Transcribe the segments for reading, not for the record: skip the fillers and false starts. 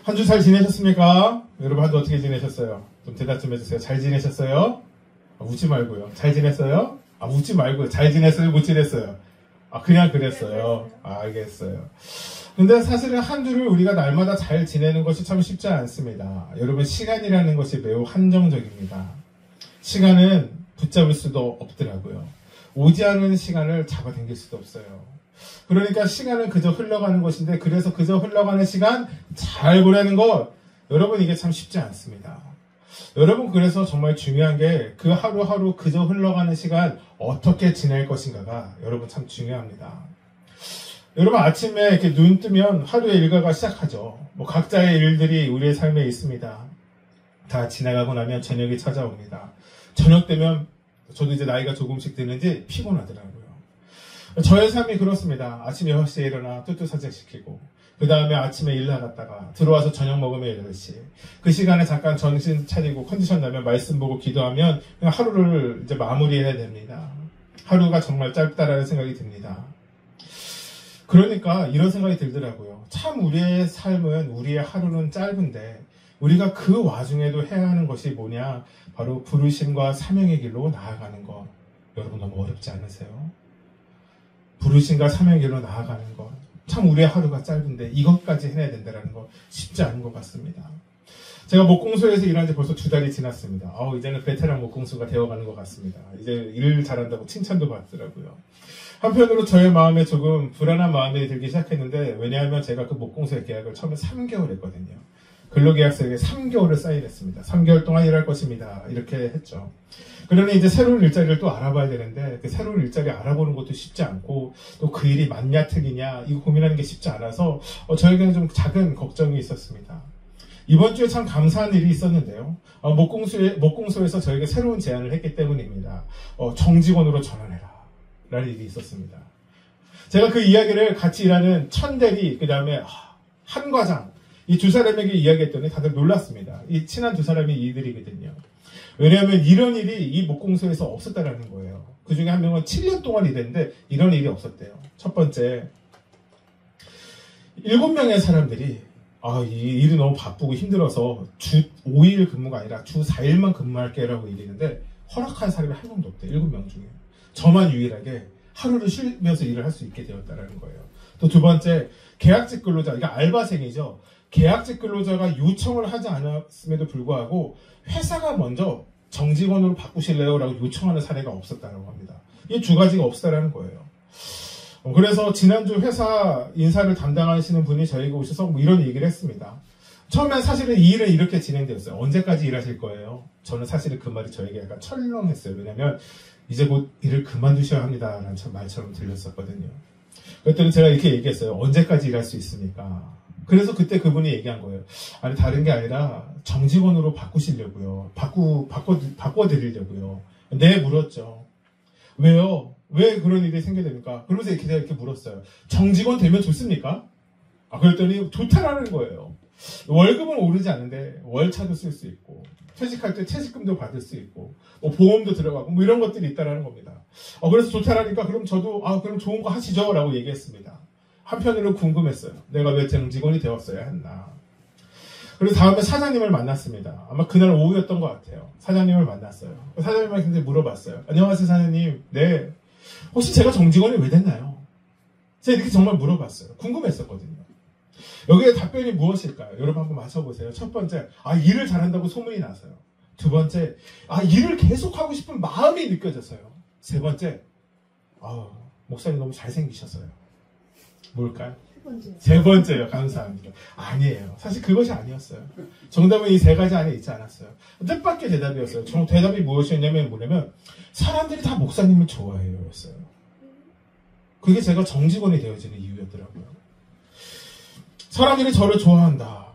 한 주 잘 지내셨습니까? 여러분 한 주 어떻게 지내셨어요? 좀 대답 좀 해주세요. 잘 지내셨어요? 웃지 말고요. 잘 지냈어요? 웃지 말고요. 잘 지냈어요? 못 지냈어요? 그냥 그랬어요. 알겠어요. 근데 사실은 한 주를 우리가 날마다 잘 지내는 것이 참 쉽지 않습니다. 여러분, 시간이라는 것이 매우 한정적입니다. 시간은 붙잡을 수도 없더라고요. 오지 않은 시간을 잡아당길 수도 없어요. 그러니까 시간은 그저 흘러가는 것인데, 그래서 그저 흘러가는 시간 잘 보내는 것, 여러분 이게 참 쉽지 않습니다. 여러분, 그래서 정말 중요한 게 그 하루하루 그저 흘러가는 시간 어떻게 지낼 것인가가 여러분 참 중요합니다. 여러분, 아침에 이렇게 눈 뜨면 하루의 일과가 시작하죠. 각자의 일들이 우리의 삶에 있습니다. 다 지나가고 나면 저녁이 찾아옵니다. 저녁 되면 저도 이제 나이가 조금씩 드는지 피곤하더라고요. 저의 삶이 그렇습니다. 아침 6시에 일어나 뚜뚜 산책시키고, 그 다음에 아침에 일 나갔다가 들어와서 저녁 먹으면 8시. 그 시간에 잠깐 정신 차리고 컨디션 나면 말씀 보고 기도하면 그냥 하루를 이제 마무리해야 됩니다. 하루가 정말 짧다라는 생각이 듭니다. 그러니까 이런 생각이 들더라고요. 참 우리의 삶은, 우리의 하루는 짧은데 우리가 그 와중에도 해야 하는 것이 뭐냐? 바로 부르심과 사명의 길로 나아가는 것. 여러분 너무 어렵지 않으세요? 부르심과 사명의 길로 나아가는 것. 참 우리의 하루가 짧은데 이것까지 해내야 된다는 거 쉽지 않은 것 같습니다. 제가 목공소에서 일한 지 벌써 2달이 지났습니다. 이제는 베테랑 목공소가 되어가는 것 같습니다. 이제 일 잘한다고 칭찬도 받더라고요. 한편으로 저의 마음에 조금 불안한 마음이 들기 시작했는데, 왜냐하면 제가 그 목공소의 계약을 처음에 3개월 했거든요. 근로계약서에 3개월을 사인했습니다. 3개월 동안 일할 것입니다. 이렇게 했죠. 그러니 이제 새로운 일자리를 또 알아봐야 되는데, 그 새로운 일자리 알아보는 것도 쉽지 않고, 또 그 일이 맞냐 틀리냐 이거 고민하는 게 쉽지 않아서 저에게는 좀 작은 걱정이 있었습니다. 이번 주에 참 감사한 일이 있었는데요. 목공소에서 저에게 새로운 제안을 했기 때문입니다. 정직원으로 전환해라 라는 일이 있었습니다. 제가 그 이야기를 같이 일하는 천대리, 그 다음에 한 과장, 이 두 사람에게 이야기했더니 다들 놀랐습니다. 이 친한 두 사람이 이들이거든요. 왜냐하면 이런 일이 이 목공소에서 없었다라는 거예요. 그 중에 한 명은 7년 동안 일했는데 이런 일이 없었대요. 첫 번째, 7명의 사람들이 이 일이 너무 바쁘고 힘들어서 주 5일 근무가 아니라 주 4일만 근무할게라고 얘기했는데 허락한 사람이 한 명도 없대요. 7명 중에. 저만 유일하게 하루를 쉬면서 일을 할 수 있게 되었다는 거예요. 또 두 번째, 계약직 근로자, 이게 알바생이죠. 계약직 근로자가 요청을 하지 않았음에도 불구하고 회사가 먼저 정직원으로 바꾸실래요? 라고 요청하는 사례가 없었다고 합니다. 이 두 가지가 없었다는 거예요. 그래서 지난주 회사 인사를 담당하시는 분이 저에게 오셔서 이런 얘기를 했습니다. 처음엔 사실은 이 일은 이렇게 진행되었어요. 언제까지 일하실 거예요? 저는 사실은 그 말이 저에게 약간 철렁했어요. 왜냐하면 이제 곧 일을 그만두셔야 합니다 라는 말처럼 들렸었거든요. 그랬더니 제가 이렇게 얘기했어요. 언제까지 일할 수 있습니까? 그래서 그때 그분이 얘기한 거예요. 아니, 다른 게 아니라 정직원으로 바꾸시려고요. 바꿔드리려고요. 네, 물었죠. 왜요? 왜 그런 일이 생겨야 됩니까? 그러면서 제가 이렇게 물었어요. 정직원 되면 좋습니까? 그랬더니 좋다라는 거예요. 월급은 오르지 않는데 월차도 쓸 수 있고, 퇴직할 때 퇴직금도 받을 수 있고, 보험도 들어가고 이런 것들이 있다라는 겁니다. 그래서 좋다라니까 그럼 저도 그럼 좋은 거 하시죠 라고 얘기했습니다. 한편으로 궁금했어요. 내가 왜 정직원이 되었어야 했나. 그래서 다음에 사장님을 만났습니다. 아마 그날 오후였던 것 같아요. 사장님을 만났어요. 사장님한테 물어봤어요. 안녕하세요 사장님. 네. 혹시 제가 정직원이 왜 됐나요? 제가 이렇게 정말 물어봤어요. 궁금했었거든요. 여기에 답변이 무엇일까요? 여러분 한번 맞춰보세요. 첫 번째, 일을 잘한다고 소문이 나서요. 두 번째, 일을 계속하고 싶은 마음이 느껴졌어요. 세 번째, 목사님 너무 잘생기셨어요. 뭘까요? 세 번째요. 감사합니다. 아니에요. 사실 그것이 아니었어요. 정답은 이 세 가지 안에 있지 않았어요. 뜻밖의 대답이었어요. 대답이 무엇이었냐면 사람들이 다 목사님을 좋아해요 였어요. 그게 제가 정직원이 되어지는 이유였더라고요. 사람들이 저를 좋아한다.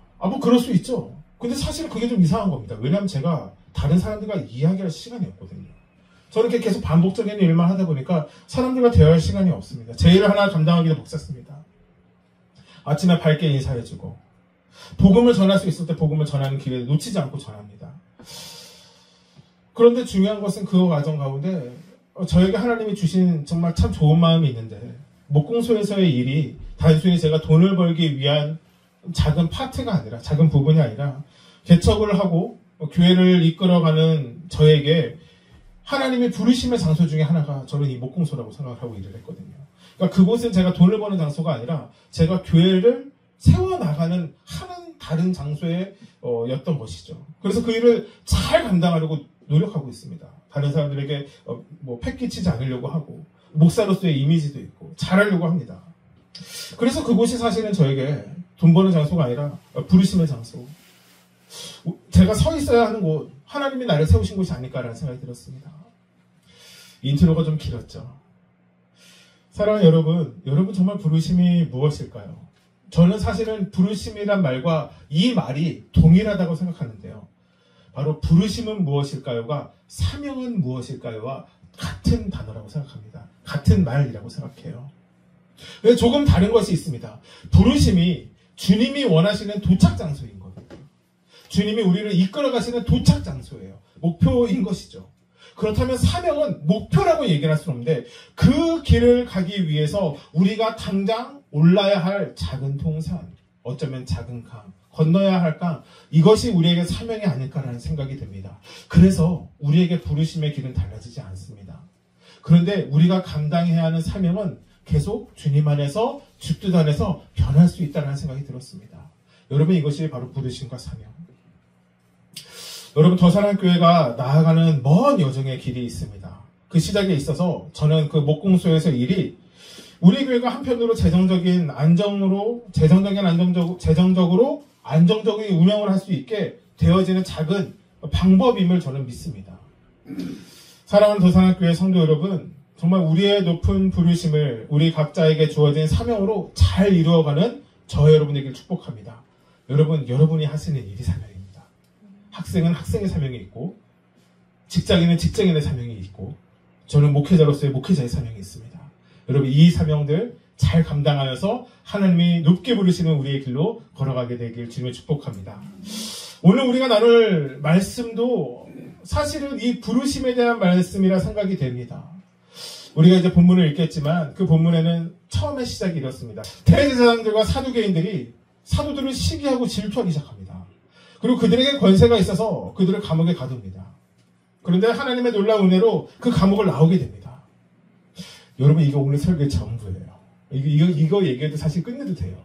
그럴 수 있죠. 근데 사실 그게 좀 이상한 겁니다. 왜냐하면 제가 다른 사람들과 이야기할 시간이 없거든요. 저는 이렇게 계속 반복적인 일만 하다 보니까 사람들과 대화할 시간이 없습니다. 제 일을 하나 감당하기도 벅찼습니다. 아침에 밝게 인사해주고, 복음을 전할 수 있을 때 복음을 전하는 기회를 놓치지 않고 전합니다. 그런데 중요한 것은 그 과정 가운데 저에게 하나님이 주신 정말 참 좋은 마음이 있는데, 목공소에서의 일이 단순히 제가 돈을 벌기 위한 작은 파트가 아니라, 작은 부분이 아니라 개척을 하고 교회를 이끌어가는 저에게 하나님의 부르심의 장소 중에 하나가 저는 이 목공소라고 생각을 하고 일을 했거든요. 그러니까 그곳은 제가 돈을 버는 장소가 아니라 제가 교회를 세워나가는 하는 다른 장소에 였던 것이죠. 그래서 그 일을 잘 감당하려고 노력하고 있습니다. 다른 사람들에게 뭐 패끼치지 않으려고 하고 목사로서의 이미지도 있고 잘하려고 합니다. 그래서 그곳이 사실은 저에게 돈 버는 장소가 아니라 부르심의 장소, 제가 서 있어야 하는 곳, 하나님이 나를 세우신 곳이 아닐까라는 생각이 들었습니다. 인트로가 좀 길었죠. 사랑하는 여러분 정말 부르심이 무엇일까요? 저는 사실은 부르심이란 말과 이 말이 동일하다고 생각하는데요. 바로 부르심은 무엇일까요가 사명은 무엇일까요와 같은 단어라고 생각합니다. 같은 말이라고 생각해요. 조금 다른 것이 있습니다. 부르심이 주님이 원하시는 도착 장소인 거예요. 주님이 우리를 이끌어 가시는 도착 장소예요. 목표인 것이죠. 그렇다면 사명은 목표라고 얘기를 할 수는 없는데 그 길을 가기 위해서 우리가 당장 올라야 할 작은 동산, 어쩌면 작은 강, 건너야 할 강, 이것이 우리에게 사명이 아닐까라는 생각이 듭니다. 그래서 우리에게 부르심의 길은 달라지지 않습니다. 그런데 우리가 감당해야 하는 사명은 계속 주님 안에서, 주뜻 안에서 변할 수 있다는 생각이 들었습니다. 여러분, 이것이 바로 부르심과 사명. 여러분, 더사랑교회가 나아가는 먼 여정의 길이 있습니다. 그 시작에 있어서 저는 그 목공소에서 일이 우리 교회가 한편으로 재정적인 안정적으로 안정적인 운영을 할 수 있게 되어지는 작은 방법임을 저는 믿습니다. 사랑하는 더사랑교회 성도 여러분, 정말 우리의 높은 부르심을 우리 각자에게 주어진 사명으로 잘 이루어가는 저 여러분에게 축복합니다. 여러분이 하시는 일이 사명입니다. 학생은 학생의 사명이 있고, 직장인은 직장인의 사명이 있고, 저는 목회자로서의 목회자의 사명이 있습니다. 여러분, 이 사명들 잘 감당하면서 하나님이 높게 부르시는 우리의 길로 걸어가게 되길 주님의 축복합니다. 오늘 우리가 나눌 말씀도 사실은 이 부르심에 대한 말씀이라 생각이 됩니다. 우리가 이제 본문을 읽겠지만 그 본문에는 처음에 시작이 이렇습니다. 대제사장들과 사두개인들이 사도들을 시기하고 질투하기 시작합니다. 그리고 그들에게 권세가 있어서 그들을 감옥에 가둡니다. 그런데 하나님의 놀라운 은혜로 그 감옥을 나오게 됩니다. 여러분, 이거 오늘 설교의 전부예요. 이거 얘기해도 사실 끝내도 돼요.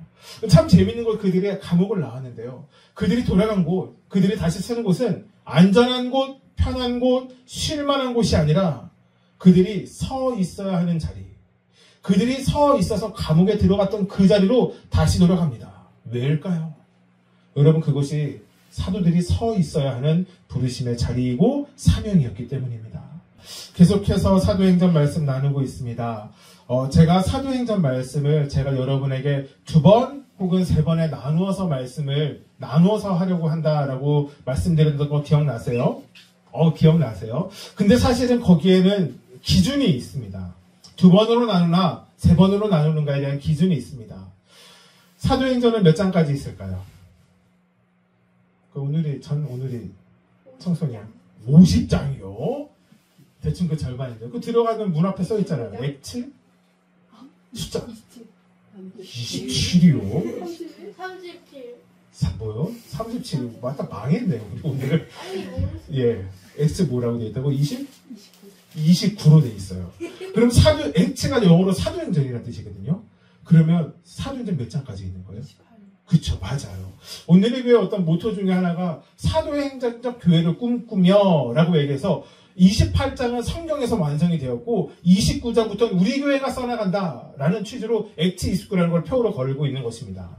참 재밌는 건 그들이 감옥을 나왔는데요. 그들이 돌아간 곳, 그들이 다시 쓰는 곳은 안전한 곳, 편한 곳, 쉴만한 곳이 아니라 그들이 서 있어야 하는 자리, 그들이 서 있어서 감옥에 들어갔던 그 자리로 다시 돌아갑니다. 왜일까요? 여러분, 그것이 사도들이 서 있어야 하는 부르심의 자리이고 사명이었기 때문입니다. 계속해서 사도행전 말씀 나누고 있습니다. 제가 사도행전 말씀을 제가 여러분에게 2번 혹은 3번에 나누어서 하려고 한다라고 말씀드렸던 거 기억나세요? 기억나세요? 근데 사실은 거기에는 기준이 있습니다. 2번으로 나누나 3번으로 나누는가에 대한 기준이 있습니다. 사도행전은 몇 장까지 있을까요? 오늘이 청소년 50장이요? 대충 그 절반인데요. 그 들어가는 문 앞에 써 있잖아요. 액츠? 숫자 27이요? 37. 뭐요? 37. 맞다, 망했네요. 오늘. 예. X 뭐라고 돼 있다고? 29로 돼 있어요. 그럼 X가 영어로 사도행전이라는 뜻이거든요. 그러면 사도행전 몇 장까지 있는 거예요? 그쵸, 맞아요. 오늘의 교회 어떤 모토 중에 하나가 사도행전적 교회를 꿈꾸며 라고 얘기해서 28장은 성경에서 완성이 되었고 29장부터는 우리 교회가 써나간다 라는 취지로 액트 29라는 걸 표로 걸고 있는 것입니다.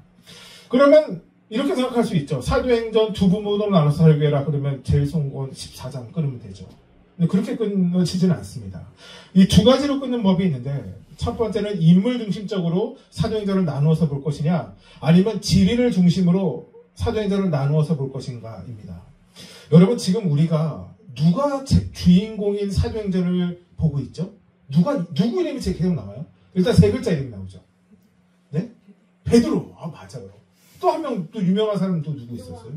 그러면 이렇게 생각할 수 있죠. 사도행전 2부문으로 나눠서 설교해라 그러면 제일 송건 14장 끊으면 되죠. 근데 그렇게 끊어지지는 않습니다. 이 2가지로 끊는 법이 있는데, 첫 번째는 인물 중심적으로 사도행전을 나누어서 볼 것이냐, 아니면 지리를 중심으로 사도행전을 나누어서 볼 것인가입니다. 여러분, 지금 우리가 누가 주인공인 사도행전을 보고 있죠? 누구 이름이 제일 계속 나와요? 일단 3글자 이름이 나오죠. 네? 베드로. 맞아요. 또 한 명, 또 유명한 사람 또 누구 있었어요?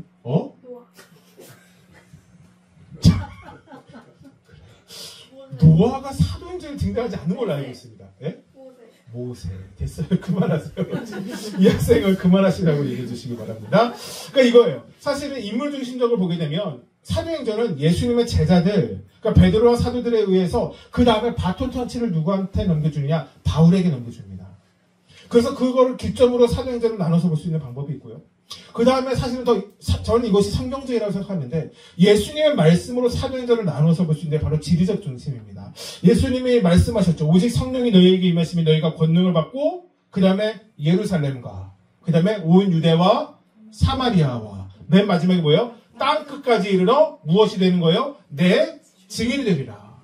노아가 사도행전에 등장하지 않는 걸로 알고 있습니다. 예? 모세. 됐어요. 그만하세요. 이 학생을 그만하시라고 얘기해 주시기 바랍니다. 그러니까 이거예요. 사실은 인물 중심적으로 보게 되면 사도행전은 예수님의 제자들, 그러니까 베드로와 사도들에 의해서 그 다음에 바톤 터치를 누구한테 넘겨주느냐? 바울에게 넘겨줍니다. 그래서 그거를 기점으로 사도행전을 나눠서 볼 수 있는 방법이 있고요. 그 다음에 사실은 저는 이것이 성경적이라고 생각하는데 예수님의 말씀으로 사도행전을 나눠서 볼 수 있는데 바로 지리적 중심입니다. 예수님이 말씀하셨죠. 오직 성령이 너희에게 임하시면 너희가 권능을 받고 그 다음에 예루살렘과 그 다음에 온 유대와 사마리아와 맨 마지막에 뭐예요? 땅끝까지 이르러 무엇이 되는 거예요? 내 증인이 되리라.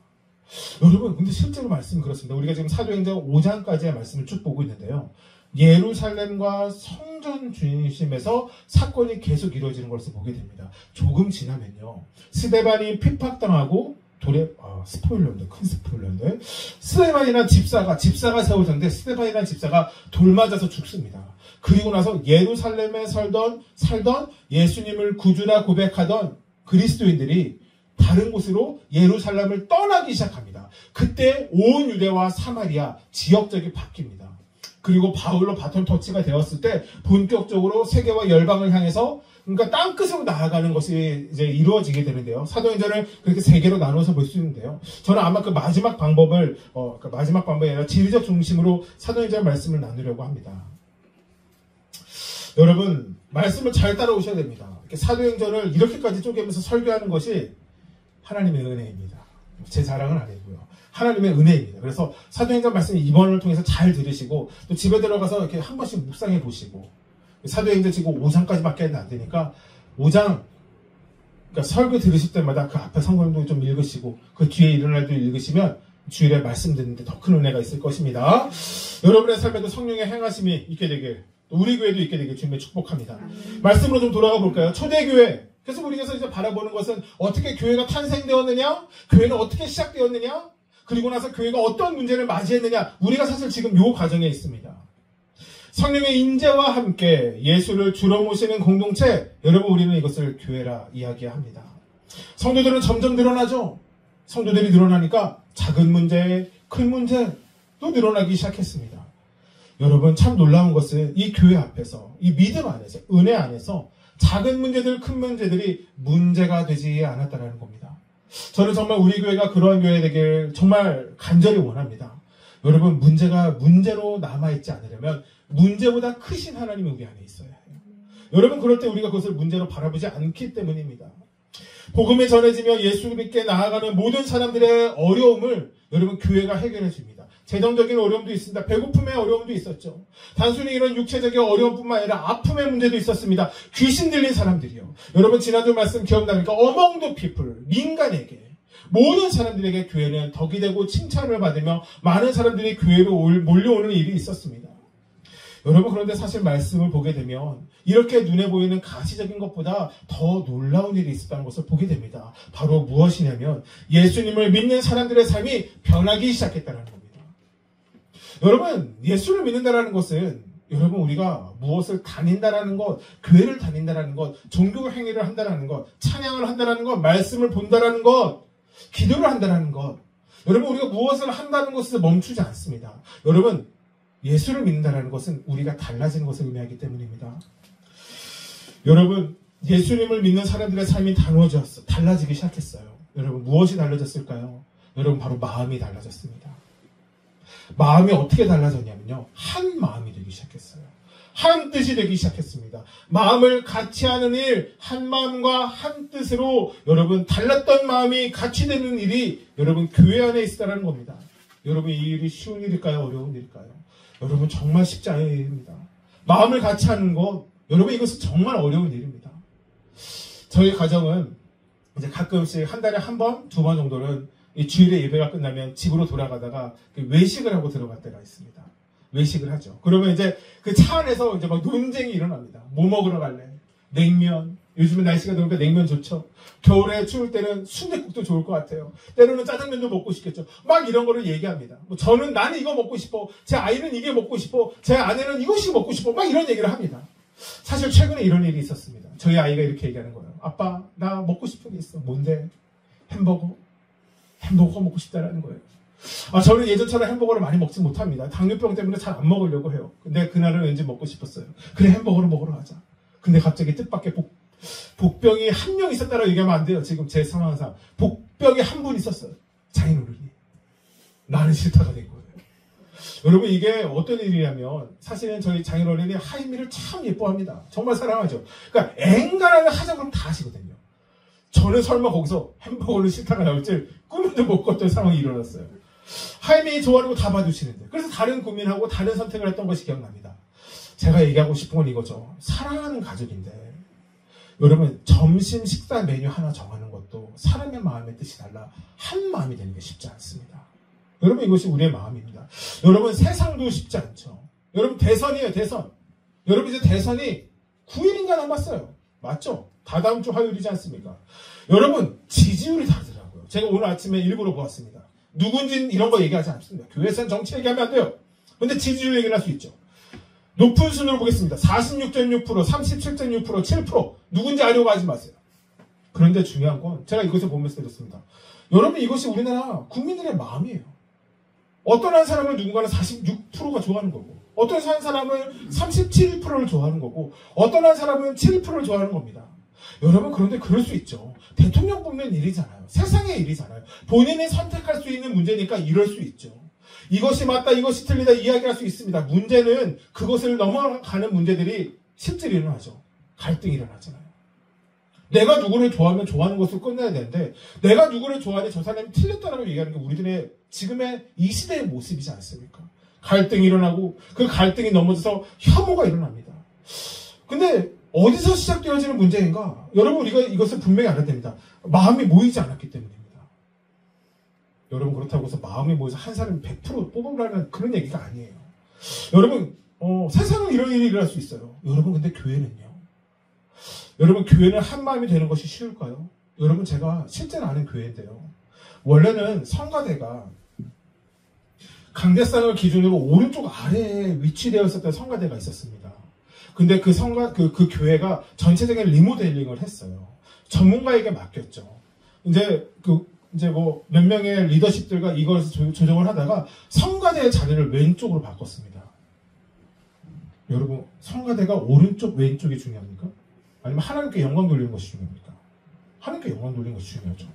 여러분 근데 실제로 말씀은 그렇습니다. 우리가 지금 사도행전 5장까지의 말씀을 쭉 보고 있는데요. 예루살렘과 성전 중심에서 사건이 계속 이루어지는 것을 보게 됩니다. 조금 지나면요. 스데반이 핍박당하고 스포일러인데, 큰 스포일러인데, 스데반이라는 집사가 세워졌는데, 스데반이라는 집사가 돌 맞아서 죽습니다. 그리고 나서 예루살렘에 살던 예수님을 구주라 고백하던 그리스도인들이 다른 곳으로 예루살렘을 떠나기 시작합니다. 그때 온 유대와 사마리아 지역적이 바뀝니다. 그리고 바울로 바톤 터치가 되었을 때 본격적으로 세계와 열방을 향해서 그러니까 땅끝으로 나아가는 것이 이제 이루어지게 되는데요. 사도행전을 그렇게 세 개로 나눠서 볼 수 있는데요. 저는 아마 그 마지막 방법이 아니라 지리적 중심으로 사도행전 말씀을 나누려고 합니다. 여러분 말씀을 잘 따라오셔야 됩니다. 이렇게 사도행전을 이렇게까지 쪼개면서 설교하는 것이 하나님의 은혜입니다. 제 자랑은 아니고요. 하나님의 은혜입니다. 그래서 사도행전 말씀 2번을 통해서 잘 들으시고 또 집에 들어가서 이렇게 한 번씩 묵상해 보시고 사도행전 지금 5장까지밖에 안 되니까 5장 그러니까 설교 들으실 때마다 그 앞에 성경도 좀 읽으시고 그 뒤에 일어날 때 읽으시면 주일에 말씀 듣는데 더 큰 은혜가 있을 것입니다. 여러분의 삶에도 성령의 행하심이 있게 되길 우리 교회도 있게 되길 주님의 축복합니다. 말씀으로 좀 돌아가 볼까요? 초대교회. 그래서 우리가 이제 바라보는 것은 어떻게 교회가 탄생되었느냐? 교회는 어떻게 시작되었느냐? 그리고 나서 교회가 어떤 문제를 맞이했느냐? 우리가 사실 지금 요 과정에 있습니다. 성령의 인재와 함께 예수를 주로 모시는 공동체, 여러분 우리는 이것을 교회라 이야기합니다. 성도들은 점점 늘어나죠. 성도들이 늘어나니까 작은 문제, 큰 문제도 늘어나기 시작했습니다. 여러분 참 놀라운 것은 이 교회 앞에서, 이 믿음 안에서, 은혜 안에서 작은 문제들, 큰 문제들이 문제가 되지 않았다는 겁니다. 저는 정말 우리 교회가 그러한 교회 되길 정말 간절히 원합니다. 여러분 문제가 문제로 남아있지 않으려면 문제보다 크신 하나님이 우리 안에 있어야 해요. 여러분 그럴 때 우리가 그것을 문제로 바라보지 않기 때문입니다. 복음이 전해지며 예수 믿게 나아가는 모든 사람들의 어려움을 여러분 교회가 해결해 줍니다. 재정적인 어려움도 있습니다. 배고픔의 어려움도 있었죠. 단순히 이런 육체적인 어려움뿐만 아니라 아픔의 문제도 있었습니다. 귀신 들린 사람들이요. 여러분 지난주 말씀 기억나니까 among the people, 민간에게 모든 사람들에게 교회는 덕이 되고 칭찬을 받으며 많은 사람들이 교회로 몰려오는 일이 있었습니다. 여러분 그런데 사실 말씀을 보게 되면 이렇게 눈에 보이는 가시적인 것보다 더 놀라운 일이 있었다는 것을 보게 됩니다. 바로 무엇이냐면 예수님을 믿는 사람들의 삶이 변하기 시작했다는 겁니다. 여러분 예수를 믿는다는 것은 여러분 우리가 무엇을 다닌다라는 것, 교회를 다닌다라는 것, 종교 행위를 한다라는 것, 찬양을 한다라는 것, 말씀을 본다라는 것, 기도를 한다라는 것, 여러분 우리가 무엇을 한다는 것에서 멈추지 않습니다. 여러분 예수를 믿는다는 것은 우리가 달라지는 것을 의미하기 때문입니다. 여러분 예수님을 믿는 사람들의 삶이 달라지기 시작했어요. 여러분 무엇이 달라졌을까요? 여러분 바로 마음이 달라졌습니다. 마음이 어떻게 달라졌냐면요. 한 마음이 되기 시작했어요. 한 뜻이 되기 시작했습니다. 마음을 같이 하는 일, 한 마음과 한 뜻으로 여러분 달랐던 마음이 같이 되는 일이 여러분 교회 안에 있다는 겁니다. 여러분 이 일이 쉬운 일일까요? 어려운 일일까요? 여러분 정말 쉽지 않은 일입니다. 마음을 같이 하는 것, 여러분 이것은 정말 어려운 일입니다. 저희 가정은 이제 가끔씩 한 달에 한 번, 두 번 정도는 이 주일에 예배가 끝나면 집으로 돌아가다가 외식을 하고 들어갈 때가 있습니다. 외식을 하죠. 그러면 이제 그 차 안에서 이제 막 논쟁이 일어납니다. 뭐 먹으러 갈래? 냉면. 요즘은 날씨가 더우니까 냉면 좋죠. 겨울에 추울 때는 순댓국도 좋을 것 같아요. 때로는 짜장면도 먹고 싶겠죠. 막 이런 거를 얘기합니다. 나는 이거 먹고 싶어. 제 아이는 이게 먹고 싶어. 제 아내는 이것이 먹고 싶어. 막 이런 얘기를 합니다. 사실 최근에 이런 일이 있었습니다. 저희 아이가 이렇게 얘기하는 거예요. 아빠, 나 먹고 싶은 게 있어. 뭔데? 햄버거 먹고 싶다라는 거예요. 저는 예전처럼 햄버거를 많이 먹지 못합니다. 당뇨병 때문에 잘 안 먹으려고 해요. 근데 그날은 왠지 먹고 싶었어요. 그래, 햄버거를 먹으러 가자. 근데 갑자기 뜻밖의 복병이 한 명 있었다라고 얘기하면 안 돼요. 지금 제 상황상. 복병이 한 분 있었어요. 장인어른이. 나는 싫다가 된 거예요. 여러분, 이게 어떤 일이냐면 사실은 저희 장인어른이 하이미를 참 예뻐합니다. 정말 사랑하죠. 그러니까 앵간하게 하자 그러면 다 하시거든요. 저는 설마 거기서 햄버거를 싫다가 나올지 꿈에도 못 꿨던 상황이 일어났어요. 하이미 좋아하는 거 다 봐주시는데. 그래서 다른 고민하고 다른 선택을 했던 것이 기억납니다. 제가 얘기하고 싶은 건 이거죠. 사랑하는 가족인데 여러분, 점심 식사 메뉴 하나 정하는 것도 사람의 마음의 뜻이 달라 한 마음이 되는 게 쉽지 않습니다. 여러분, 이것이 우리의 마음입니다. 여러분, 세상도 쉽지 않죠. 여러분, 대선이에요, 대선. 여러분, 이제 대선이 9일인가 남았어요. 맞죠? 다다음 주 화요일이지 않습니까? 여러분, 지지율이 다르더라고요. 제가 오늘 아침에 일부러 보았습니다. 누군지는 이런 거 얘기하지 않습니다. 교회에서는 정치 얘기하면 안 돼요. 근데 지지율 얘기를 할 수 있죠. 높은 순으로 보겠습니다. 46.6%, 37.6%, 7%. 누군지 알려고 하지 마세요. 그런데 중요한 건 제가 이것을 보면서 들었습니다. 여러분, 이것이 우리나라 국민들의 마음이에요. 어떤 한 사람을 누군가는 46%가 좋아하는 거고, 어떤 한 사람은 37%를 좋아하는 거고, 어떤 한 사람은 7%를 좋아하는 겁니다. 여러분, 그런데 그럴 수 있죠. 대통령 뽑는 일이잖아요. 세상의 일이잖아요. 본인이 선택할 수 있는 문제니까 이럴 수 있죠. 이것이 맞다, 이것이 틀리다 이야기할 수 있습니다. 문제는 그것을 넘어가는 문제들이 실제로 일어나죠. 갈등이 일어나잖아요. 내가 누구를 좋아하면 좋아하는 것으로 끝내야 되는데, 내가 누구를 좋아하니 저 사람이 틀렸다라고 얘기하는 게 우리들의 지금의 이 시대의 모습이지 않습니까? 갈등이 일어나고 그 갈등이 넘어져서 혐오가 일어납니다. 근데 어디서 시작되어지는 문제인가? 여러분, 우리가 이것을 분명히 알아야 됩니다. 마음이 모이지 않았기 때문입니다. 여러분, 그렇다고 해서 마음이 모여서 한 사람이 100% 뽑으라는 그런 얘기가 아니에요. 여러분, 세상은 이런 일이 일어날 수 있어요. 여러분, 근데 교회는요? 여러분, 교회는 한 마음이 되는 것이 쉬울까요? 여러분, 제가 실제로 아는 교회인데요. 원래는 성가대가 강대상을 기준으로 오른쪽 아래에 위치되어 있었던 성가대가 있었습니다. 근데 그 교회가 전체적인 리모델링을 했어요. 전문가에게 맡겼죠. 이제 뭐 몇 명의 리더십들과 이것을 조정을 하다가 성가대의 자리를 왼쪽으로 바꿨습니다. 여러분, 성가대가 오른쪽 왼쪽이 중요합니까? 아니면 하나님께 영광 돌리는 것이 중요합니까? 하나님께 영광 돌리는 것이 중요하죠.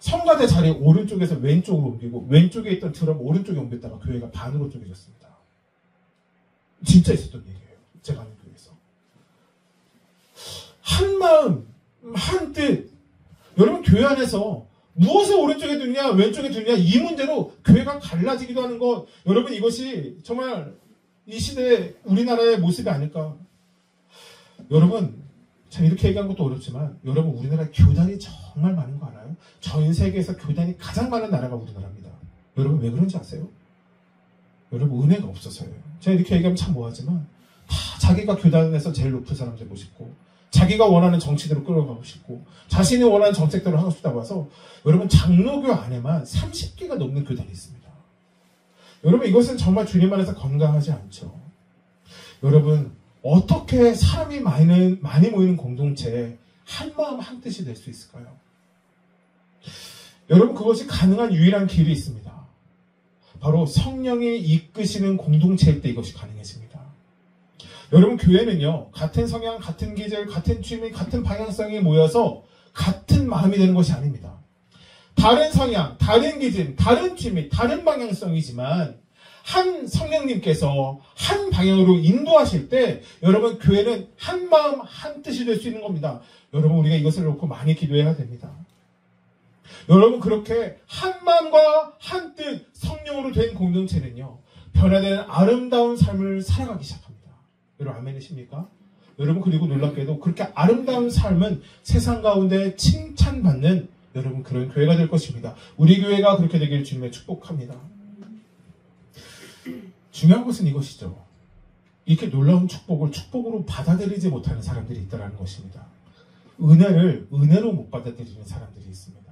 성가대 자리 오른쪽에서 왼쪽으로 옮기고 왼쪽에 있던 드럼 오른쪽에 옮겼다가 교회가 반으로 쪼개졌습니다. 진짜 있었던 얘기예요. 제가 아는 교회에서. 한 마음, 한 뜻. 여러분, 교회 안에서 무엇을 오른쪽에 두느냐 왼쪽에 두느냐 이 문제로 교회가 갈라지기도 하는 것, 여러분, 이것이 정말 이 시대의 우리나라의 모습이 아닐까. 여러분, 참 이렇게 얘기하는 것도 어렵지만 여러분, 우리나라 교단이 정말 많은 거 알아요? 전 세계에서 교단이 가장 많은 나라가 우리나라입니다. 여러분, 왜 그런지 아세요? 여러분, 은혜가 없어서예요. 제가 이렇게 얘기하면 참 뭐하지만 다 자기가 교단에서 제일 높은 사람 되고 싶고, 자기가 원하는 정치대로 끌어가고 싶고, 자신이 원하는 정책대로 하고 싶다고 해서 여러분, 장로교 안에만 30개가 넘는 교단이 있습니다. 여러분, 이것은 정말 주님 안에서 건강하지 않죠. 여러분, 어떻게 사람이 많이 모이는 공동체에 한 마음 한 뜻이 될 수 있을까요? 여러분, 그것이 가능한 유일한 길이 있습니다. 바로 성령이 이끄시는 공동체일 때 이것이 가능해집니다. 여러분, 교회는요, 같은 성향, 같은 기질, 같은 취미, 같은 방향성이 모여서 같은 마음이 되는 것이 아닙니다. 다른 성향, 다른 기질, 다른 취미, 다른 방향성이지만 한 성령님께서 한 방향으로 인도하실 때 여러분, 교회는 한 마음 한 뜻이 될 수 있는 겁니다. 여러분, 우리가 이것을 놓고 많이 기도해야 됩니다. 여러분, 그렇게 한 마음과 한 뜻 성령으로 된 공동체는요, 변화되는 아름다운 삶을 살아가기 시작합니다. 여러분, 아멘이십니까? 여러분, 그리고 놀랍게도 그렇게 아름다운 삶은 세상 가운데 칭찬받는 여러분, 그런 교회가 될 것입니다. 우리 교회가 그렇게 되길 주님의 축복합니다. 중요한 것은 이것이죠. 이렇게 놀라운 축복을 축복으로 받아들이지 못하는 사람들이 있다는 것입니다. 은혜를 은혜로 못 받아들이는 사람들이 있습니다.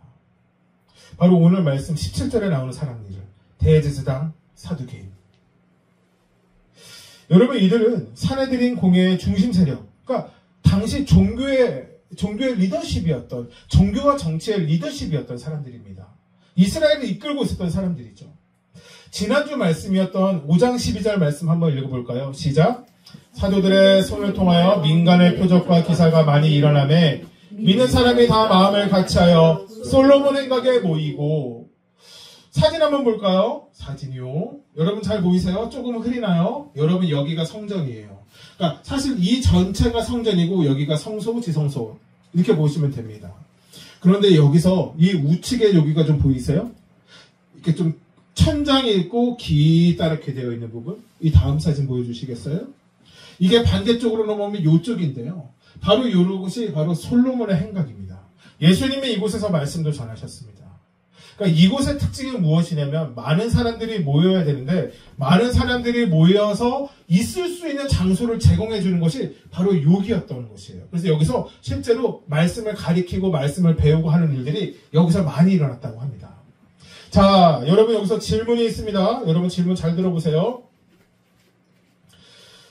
바로 오늘 말씀 17절에 나오는 사람들, 대제사장, 사두개인. 여러분, 이들은 사내들인 공예의 중심 세력, 그러니까 당시 종교의 리더십이었던, 종교와 정치의 리더십이었던 사람들입니다. 이스라엘을 이끌고 있었던 사람들이죠. 지난주 말씀이었던 5장 12절 말씀 한번 읽어볼까요? 시작. 사도들의 손을 통하여 민간의 표적과 기사가 많이 일어나매 믿는 사람이 다 마음을 같이하여 솔로몬 행각에 모이고. 사진 한번 볼까요? 사진이요. 여러분 잘 보이세요? 조금 흐리나요? 여러분 여기가 성전이에요. 그러니까 사실 이 전체가 성전이고 여기가 성소, 지성소 이렇게 보시면 됩니다. 그런데 여기서 이 우측에 여기가 좀 보이세요? 이렇게 좀 천장이 있고 기다랗게 되어 있는 부분. 이 다음 사진 보여주시겠어요? 이게 반대쪽으로 넘어오면 이쪽인데요. 바로 이것이 바로 솔로몬의 행각입니다. 예수님이 이곳에서 말씀도 전하셨습니다. 그러니까 이곳의 특징이 무엇이냐면 많은 사람들이 모여야 되는데 많은 사람들이 모여서 있을 수 있는 장소를 제공해 주는 것이 바로 여기였던 것이에요. 그래서 여기서 실제로 말씀을 가리키고 말씀을 배우고 하는 일들이 여기서 많이 일어났다고 합니다. 자, 여러분 여기서 질문이 있습니다. 여러분 질문 잘 들어보세요.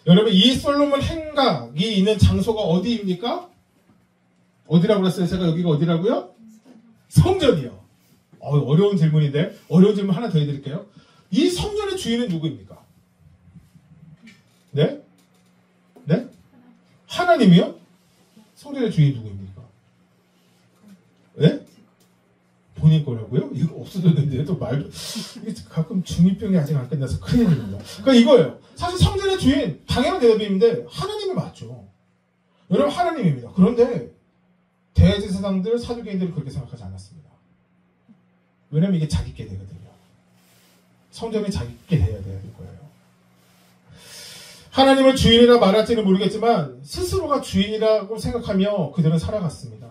여러분 이 솔로몬 행각이 있는 장소가 어디입니까? 어디라고 그랬어요? 제가 여기가 어디라고요? 성전이요. 어려운 질문인데 어려운 질문 하나 더 해드릴게요. 이 성전의 주인은 누구입니까? 네? 네? 하나님이요? 성전의 주인이 누구입니까? 네? 본인 거라고요? 이거 없어졌는데 또 말도 이게 가끔 중2병이 아직 안 끝나서 큰일입니다. 그러니까 이거예요. 사실 성전의 주인 당연한 대답인데 하나님이 맞죠. 여러분 하나님입니다. 그런데 대제사장들 사두개인들은 그렇게 생각하지 않았습니다. 왜냐면 이게 자기께 되거든요. 성전이 자기께 돼야 되는 거예요. 하나님을 주인이라 말할지는 모르겠지만 스스로가 주인이라고 생각하며 그들은 살아갔습니다.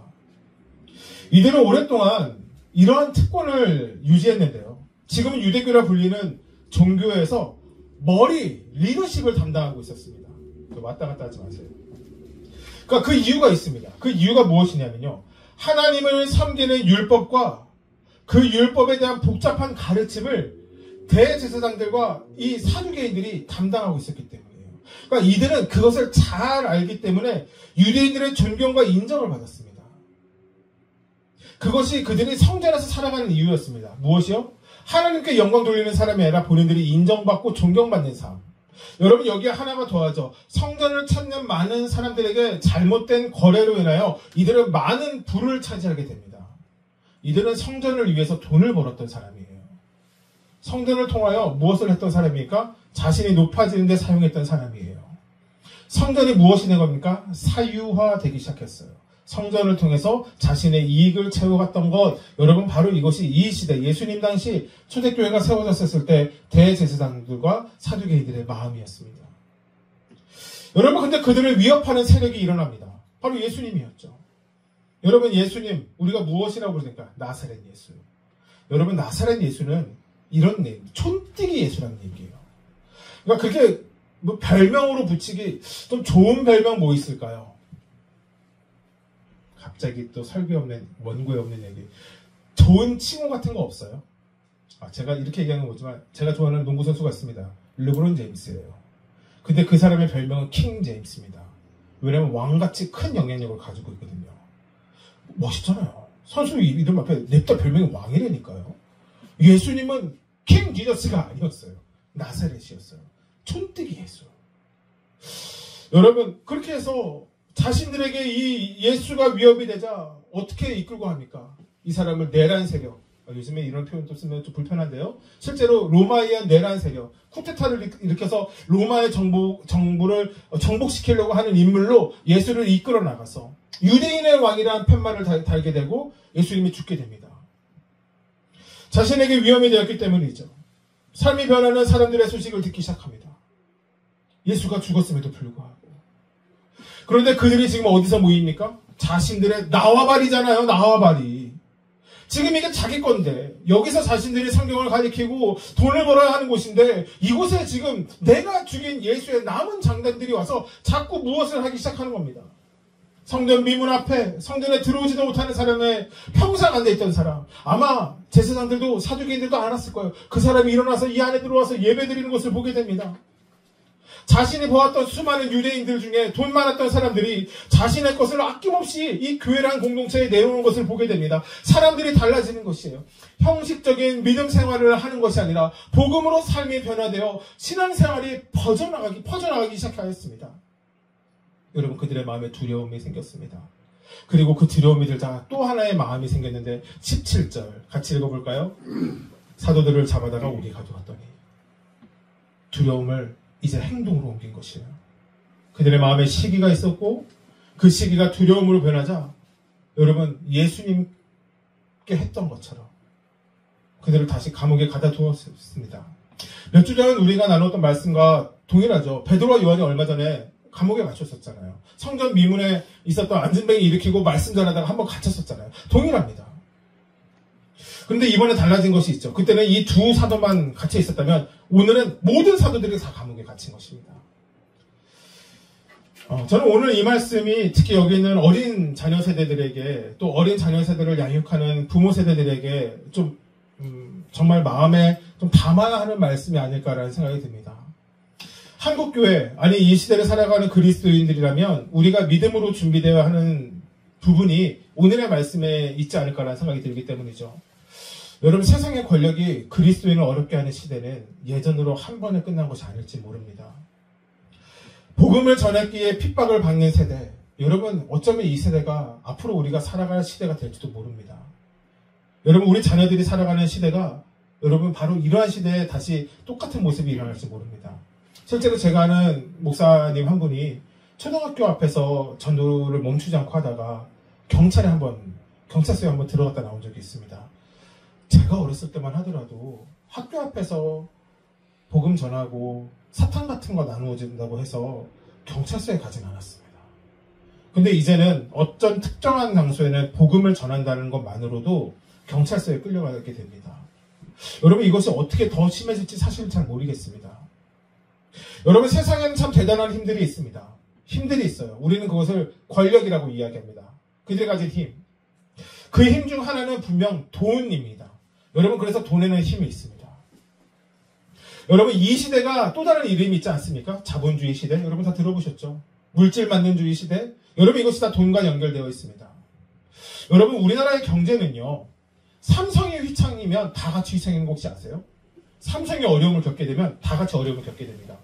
이들은 오랫동안 이러한 특권을 유지했는데요. 지금은 유대교라 불리는 종교에서 리더십을 담당하고 있었습니다. 왔다 갔다 하지 마세요. 그러니까 그 이유가 있습니다. 그 이유가 무엇이냐면요. 하나님을 섬기는 율법과 그 율법에 대한 복잡한 가르침을 대제사장들과 이 사두개인들이 담당하고 있었기 때문이에요. 그러니까 이들은 그것을 잘 알기 때문에 유대인들의 존경과 인정을 받았습니다. 그것이 그들이 성전에서 살아가는 이유였습니다. 무엇이요? 하나님께 영광 돌리는 사람이 아니라 본인들이 인정받고 존경받는 삶. 여러분 여기에 하나가 더하죠. 성전을 찾는 많은 사람들에게 잘못된 거래로 인하여 이들은 많은 부를 차지하게 됩니다. 이들은 성전을 위해서 돈을 벌었던 사람이에요. 성전을 통하여 무엇을 했던 사람입니까? 자신이 높아지는 데 사용했던 사람이에요. 성전이 무엇이 된 겁니까? 사유화되기 시작했어요. 성전을 통해서 자신의 이익을 채워갔던 것, 여러분 바로 이것이 이 시대 예수님 당시 초대교회가 세워졌을 때 대제사장들과 사두개인들의 마음이었습니다. 여러분 근데 그들을 위협하는 세력이 일어납니다. 바로 예수님이었죠. 여러분 예수님 우리가 무엇이라고 그러니까 나사렛 예수. 여러분 나사렛 예수는 이런 촌뜨기 예수라는 얘기예요. 그러니까 그게 뭐 별명으로 붙이기 좀 좋은 별명 뭐 있을까요? 갑자기 또 설교 없는 원고에 없는 얘기. 좋은 칭호 같은 거 없어요? 제가 이렇게 얘기하는 거지만 제가 좋아하는 농구 선수가 있습니다. 르브론 제임스예요. 근데 그 사람의 별명은 킹 제임스입니다. 왜냐면 왕같이 큰 영향력을 가지고 있거든요. 멋있잖아요. 선수 이름 앞에 냅다 별명이 왕이라니까요. 예수님은 킹 지저스가 아니었어요. 나사렛이었어요. 촌뜨기 예수. 여러분 그렇게 해서 자신들에게 이 예수가 위협이 되자 어떻게 이끌고 합니까? 이 사람을 내란 세력. 요즘에 이런 표현도 쓰면 좀 불편한데요. 실제로 로마에 의한 내란 세력, 쿠데타를 일으켜서 로마의 정부를 정복시키려고 하는 인물로 예수를 이끌어 나가서 유대인의 왕이라는 팻말을 달게 되고 예수님이 죽게 됩니다. 자신에게 위험이 되었기 때문이죠. 삶이 변하는 사람들의 소식을 듣기 시작합니다. 예수가 죽었음에도 불구하고. 그런데 그들이 지금 어디서 모입니까? 자신들의 나와바리잖아요. 나와바리. 지금 이게 자기 건데 여기서 자신들이 성경을 가리키고 돈을 벌어야 하는 곳인데 이곳에 지금 내가 죽인 예수의 남은 장단들이 와서 자꾸 무엇을 하기 시작하는 겁니다. 성전 미문 앞에 성전에 들어오지도 못하는 사람의 평생 앉아있던 사람, 아마 제사장들도 사두개인들도 알았을 거예요. 그 사람이 일어나서 이 안에 들어와서 예배드리는 것을 보게 됩니다. 자신이 보았던 수많은 유대인들 중에 돈 많았던 사람들이 자신의 것을 아낌없이 이 교회라는 공동체에 내놓는 것을 보게 됩니다. 사람들이 달라지는 것이에요. 형식적인 믿음 생활을 하는 것이 아니라 복음으로 삶이 변화되어 신앙생활이 퍼져나가기 시작하였습니다. 여러분, 그들의 마음에 두려움이 생겼습니다. 그리고 그 두려움이 들자 또 하나의 마음이 생겼는데 17절 같이 읽어볼까요? 사도들을 잡아다가 우리 가져갔더니 두려움을 이제 행동으로 옮긴 것이에요. 그들의 마음에 시기가 있었고 그 시기가 두려움으로 변하자 여러분, 예수님께 했던 것처럼 그들을 다시 감옥에 가다 두었습니다. 몇 주 전 우리가 나눴던 말씀과 동일하죠. 베드로와 요한이 얼마 전에 감옥에 갇혔었잖아요. 성전 미문에 있었던 안전뱅이 일으키고 말씀 전하다가 한번 갇혔었잖아요. 동일합니다. 그런데 이번에 달라진 것이 있죠. 그때는 이 두 사도만 갇혀 있었다면 오늘은 모든 사도들이 다 감옥에 갇힌 것입니다. 저는 오늘 이 말씀이 특히 여기 있는 어린 자녀 세대들에게, 또 어린 자녀 세대를 양육하는 부모 세대들에게 좀 정말 마음에 좀 담아야 하는 말씀이 아닐까라는 생각이 듭니다. 한국교회, 아니 이 시대를 살아가는 그리스도인들이라면 우리가 믿음으로 준비되어야 하는 부분이 오늘의 말씀에 있지 않을까라는 생각이 들기 때문이죠. 여러분, 세상의 권력이 그리스도인을 어렵게 하는 시대는 예전으로 한 번에 끝난 것이 아닐지 모릅니다. 복음을 전했기에 핍박을 받는 세대, 여러분 어쩌면 이 세대가 앞으로 우리가 살아갈 시대가 될지도 모릅니다. 여러분, 우리 자녀들이 살아가는 시대가 여러분 바로 이러한 시대에 다시 똑같은 모습이 일어날지 모릅니다. 실제로 제가 아는 목사님 한 분이 초등학교 앞에서 전도를 멈추지 않고 하다가 경찰서에 한번 들어갔다 나온 적이 있습니다. 제가 어렸을 때만 하더라도 학교 앞에서 복음 전하고 사탕 같은 거 나누어진다고 해서 경찰서에 가진 않았습니다. 근데 이제는 어떤 특정한 장소에는 복음을 전한다는 것만으로도 경찰서에 끌려가게 됩니다. 여러분, 이것이 어떻게 더 심해질지 사실 잘 모르겠습니다. 여러분, 세상에는 참 대단한 힘들이 있습니다. 힘들이 있어요. 우리는 그것을 권력이라고 이야기합니다. 그들이 가진 힘. 그 힘 중 하나는 분명 돈입니다. 여러분, 그래서 돈에는 힘이 있습니다. 여러분, 이 시대가 또 다른 이름이 있지 않습니까? 자본주의 시대. 여러분 다 들어보셨죠? 물질만능주의 시대. 여러분, 이것이 다 돈과 연결되어 있습니다. 여러분, 우리나라의 경제는요, 삼성이 휘청이면 다 같이 휘청이는 거 혹시 아세요? 삼성이 어려움을 겪게 되면 다 같이 어려움을 겪게 됩니다.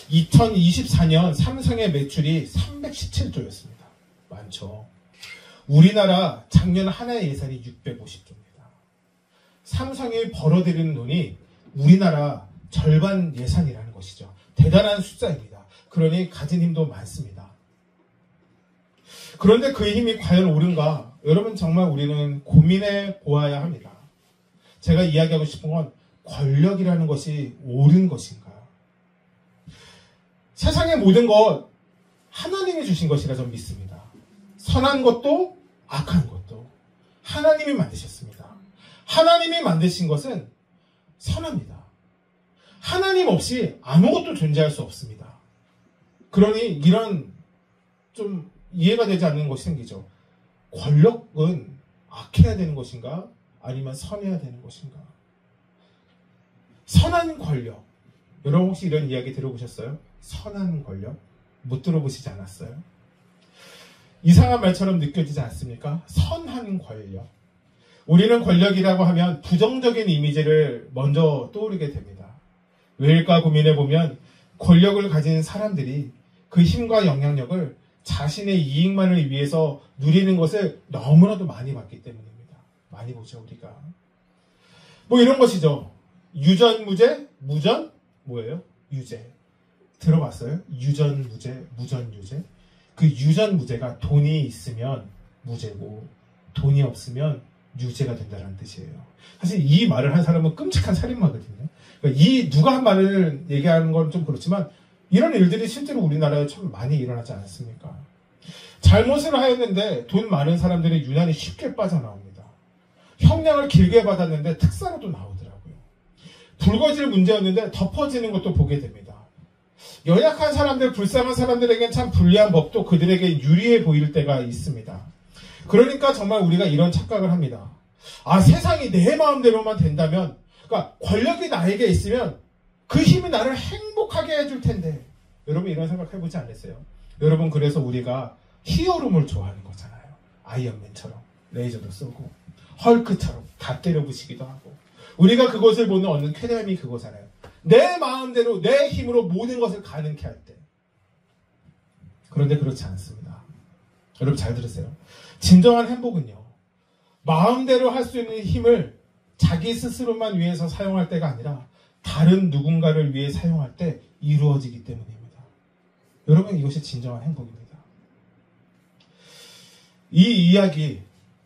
2024년 삼성의 매출이 317조였습니다. 많죠. 우리나라 작년 한 해의 예산이 650조입니다. 삼성이 벌어들이는 돈이 우리나라 절반 예산이라는 것이죠. 대단한 숫자입니다. 그러니 가진 힘도 많습니다. 그런데 그 힘이 과연 옳은가? 여러분, 정말 우리는 고민해 보아야 합니다. 제가 이야기하고 싶은 건 권력이라는 것이 옳은 것인가? 세상의 모든 것 하나님이 주신 것이라 저는 믿습니다. 선한 것도 악한 것도 하나님이 만드셨습니다. 하나님이 만드신 것은 선합니다. 하나님 없이 아무것도 존재할 수 없습니다. 그러니 이런 좀 이해가 되지 않는 것이 생기죠. 권력은 악해야 되는 것인가? 아니면 선해야 되는 것인가? 선한 권력. 여러분 혹시 이런 이야기 들어보셨어요? 선한 권력? 못 들어보시지 않았어요? 이상한 말처럼 느껴지지 않습니까? 선한 권력. 우리는 권력이라고 하면 부정적인 이미지를 먼저 떠오르게 됩니다. 왜일까 고민해보면 권력을 가진 사람들이 그 힘과 영향력을 자신의 이익만을 위해서 누리는 것을 너무나도 많이 봤기 때문입니다. 많이 보죠, 우리가. 뭐 이런 것이죠. 유전무죄, 무전, 뭐예요? 유죄. 들어봤어요? 유전무죄, 무전유죄. 그 유전무죄가 돈이 있으면 무죄고 돈이 없으면 유죄가 된다는 뜻이에요. 사실 이 말을 한 사람은 끔찍한 살인마거든요. 그러니까 이 누가 한 말을 얘기하는 건 좀 그렇지만 이런 일들이 실제로 우리나라에 참 많이 일어나지 않습니까? 잘못을 하였는데 돈 많은 사람들이 유난히 쉽게 빠져나옵니다. 형량을 길게 받았는데 특사로도 나오더라고요. 불거질 문제였는데 덮어지는 것도 보게 됩니다. 연약한 사람들, 불쌍한 사람들에겐 참 불리한 법도 그들에게 유리해 보일 때가 있습니다. 그러니까 정말 우리가 이런 착각을 합니다. 아, 세상이 내 마음대로만 된다면, 그러니까 권력이 나에게 있으면 그 힘이 나를 행복하게 해줄 텐데, 여러분 이런 생각 해보지 않으세요? 여러분 그래서 우리가 히어로물 좋아하는 거잖아요. 아이언맨처럼 레이저도 쏘고 헐크처럼 다 때려부시기도 하고 우리가 그것을 보는 얻는 쾌감이 그거잖아요. 내 마음대로 내 힘으로 모든 것을 가능케 할 때. 그런데 그렇지 않습니다. 여러분 잘 들으세요. 진정한 행복은요. 마음대로 할 수 있는 힘을 자기 스스로만 위해서 사용할 때가 아니라 다른 누군가를 위해 사용할 때 이루어지기 때문입니다. 여러분 이것이 진정한 행복입니다. 이 이야기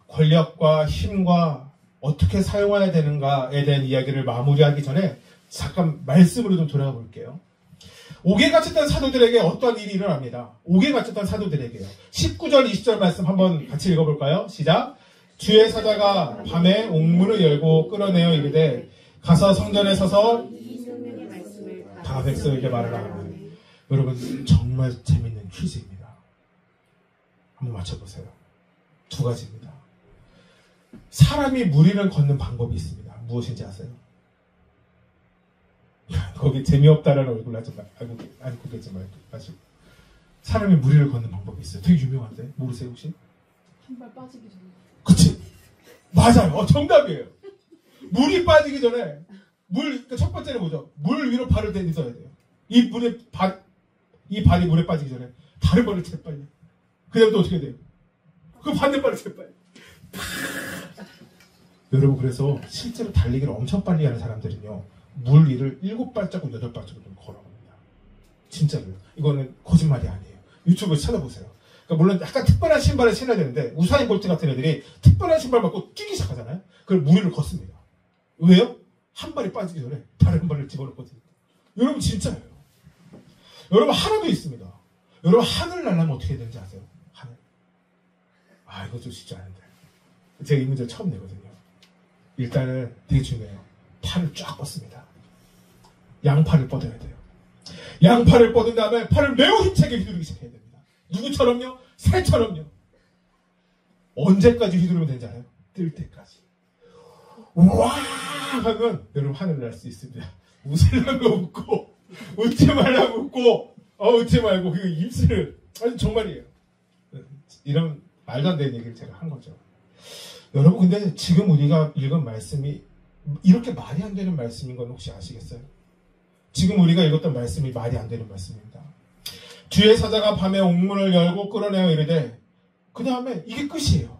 권력과 힘과 어떻게 사용해야 되는가에 대한 이야기를 마무리하기 전에 잠깐 말씀으로 좀 돌아가 볼게요. 옥에 갇혔던 사도들에게 어떠한 일이 일어납니다. 옥에 갇혔던 사도들에게요. 19절 20절 말씀 한번 같이 읽어볼까요? 시작. 주의 사자가 밤에 옥문을 열고 끌어내어 이르되 가서 성전에 서서 다 백성에게 말하라. 여러분 정말 재밌는 퀴즈입니다. 한번 맞춰보세요. 두 가지입니다. 사람이 무리를 걷는 방법이 있습니다. 무엇인지 아세요? 거기 재미없다라는 얼굴 하지 않고 계지 마시고 사람이 무리를 걷는 방법이 있어요. 되게 유명한데 모르세요 혹시? 신발 빠지기 전에. 그치? 맞아요. 정답이에요. 물이 빠지기 전에 그러니까 첫 번째는 뭐죠? 물 위로 발을 내딛어야 돼요. 이 발이 물에 빠지기 전에 다른 발을 재빨리. 그다음에 또 어떻게 돼요? 그 반대발을 재빨리. 여러분 그래서 실제로 달리기를 엄청 빨리 하는 사람들은요. 물 위를 7발자국 8발자국 걸어갑니다. 진짜로요. 이거는 거짓말이 아니에요. 유튜브에서 찾아보세요. 그러니까 물론 약간 특별한 신발을 신어야 되는데 우사인 볼트 같은 애들이 특별한 신발 받고 뛰기 시작하잖아요. 그걸 물 위를 걷습니다. 왜요? 한 발이 빠지기 전에 다른 발을 집어넣거든요. 여러분 진짜예요. 여러분 하나도 있습니다. 여러분 하늘 날려면 어떻게 되는지 아세요? 하늘. 이거 좀 쉽지 않은데. 제가 이 문제 처음 내거든요. 일단은 되게 중요해요. 팔을 쫙 뻗습니다. 양팔을 뻗어야 돼요. 양팔을 뻗은 다음에 팔을 매우 힘차게 휘두르기 시작해야 됩니다. 누구처럼요? 새처럼요. 언제까지 휘두르면 되는지 알아요? 뜰 때까지. 와 하면 여러분 하늘을 날 수 있습니다. 웃으려면 웃고 웃지 말라면 웃고 웃지 말고 그 입술을 정말이에요. 이런 말도 안 되는 얘기를 제가 한 거죠. 여러분 근데 지금 우리가 읽은 말씀이 이렇게 말이 안 되는 말씀인 건 혹시 아시겠어요? 지금 우리가 읽었던 말씀이 말이 안 되는 말씀입니다. 주의 사자가 밤에 옥문을 열고 끌어내어 이르되 그 다음에 이게 끝이에요.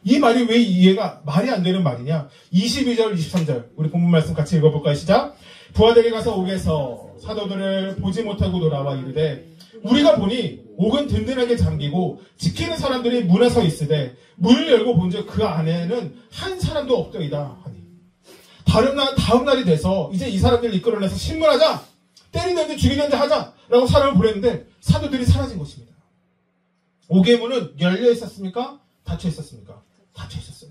이 말이 왜 이해가 말이 안 되는 말이냐? 22절 23절 우리 본문 말씀 같이 읽어볼까요? 시작. 부하들이 가서 옥에서 사도들을 보지 못하고 돌아와 이르되 우리가 보니 옥은 든든하게 잠기고 지키는 사람들이 문에 서 있으되 문을 열고 본즉 그 안에는 한 사람도 없더이다 하니 다음 날이 돼서 이제 이 사람들을 이끌어내서 신문하자 때리는데 죽이는데 하자라고 사람을 보냈는데 사도들이 사라진 것입니다. 옥의 문은 열려 있었습니까? 닫혀 있었습니까? 닫혀 있었어요.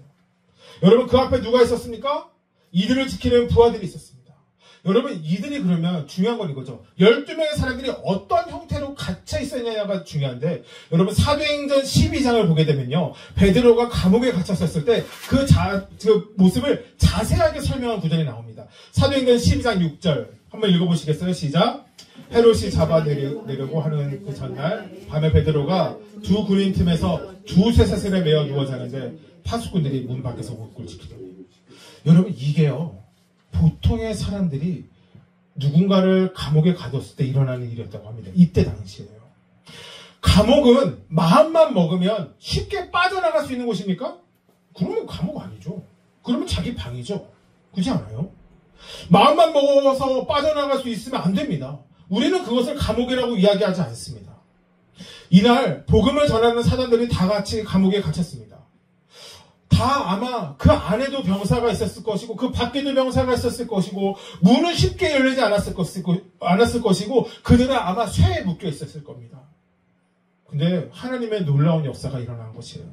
여러분 그 앞에 누가 있었습니까? 이들을 지키는 부하들이 있었습니다. 여러분 이들이 그러면 중요한 건 이거죠. 12명의 사람들이 어떤 형태로 갇혀 있었냐가 중요한데 여러분 사도행전 12장을 보게 되면요. 베드로가 감옥에 갇혔었을 때 그 모습을 자세하게 설명한 구절이 나옵니다. 사도행전 12장 6절 한번 읽어보시겠어요? 시작. 헤롯이 잡아내려고 하는 그 전날 밤에 베드로가 두 군인 틈에서 두세 사슬에 매어 누워 자는데 파수꾼들이 문 밖에서 옥을 지키더니 여러분 이게요. 보통의 사람들이 누군가를 감옥에 가뒀을 때 일어나는 일이었다고 합니다. 이때 당시에요. 감옥은 마음만 먹으면 쉽게 빠져나갈 수 있는 곳입니까? 그러면 감옥 아니죠. 그러면 자기 방이죠. 그렇지 않아요? 마음만 먹어서 빠져나갈 수 있으면 안 됩니다. 우리는 그것을 감옥이라고 이야기하지 않습니다. 이날 복음을 전하는 사단들이 다 같이 감옥에 갇혔습니다. 다 아마 그 안에도 병사가 있었을 것이고 그 밖에도 병사가 있었을 것이고 문은 쉽게 열리지 않았을 것이고 그들은 아마 쇠에 묶여 있었을 겁니다. 근데 하나님의 놀라운 역사가 일어난 것이에요.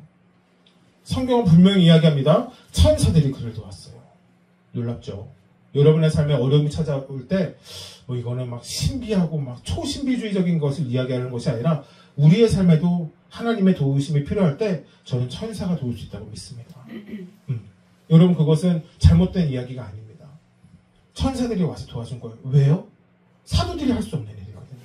성경은 분명히 이야기합니다. 천사들이 그를 도왔어요. 놀랍죠? 여러분의 삶에 어려움이 찾아올 때 이거는 막 신비하고 막 초신비주의적인 것을 이야기하는 것이 아니라 우리의 삶에도 하나님의 도우심이 필요할 때 저는 천사가 도울 수 있다고 믿습니다. 여러분 그것은 잘못된 이야기가 아닙니다. 천사들이 와서 도와준 거예요. 왜요? 사도들이 할 수 없는 일이거든요.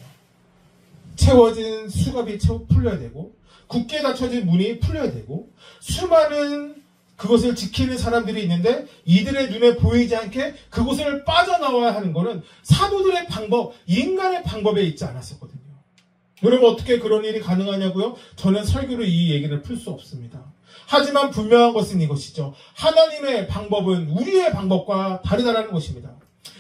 채워진 수갑이 풀려야 되고 굳게 닫혀진 문이 풀려야 되고 수많은 그것을 지키는 사람들이 있는데 이들의 눈에 보이지 않게 그곳을 빠져나와야 하는 것은 사도들의 방법, 인간의 방법에 있지 않았었거든요. 여러분 어떻게 그런 일이 가능하냐고요? 저는 설교로 이 얘기를 풀 수 없습니다. 하지만 분명한 것은 이것이죠. 하나님의 방법은 우리의 방법과 다르다는 것입니다.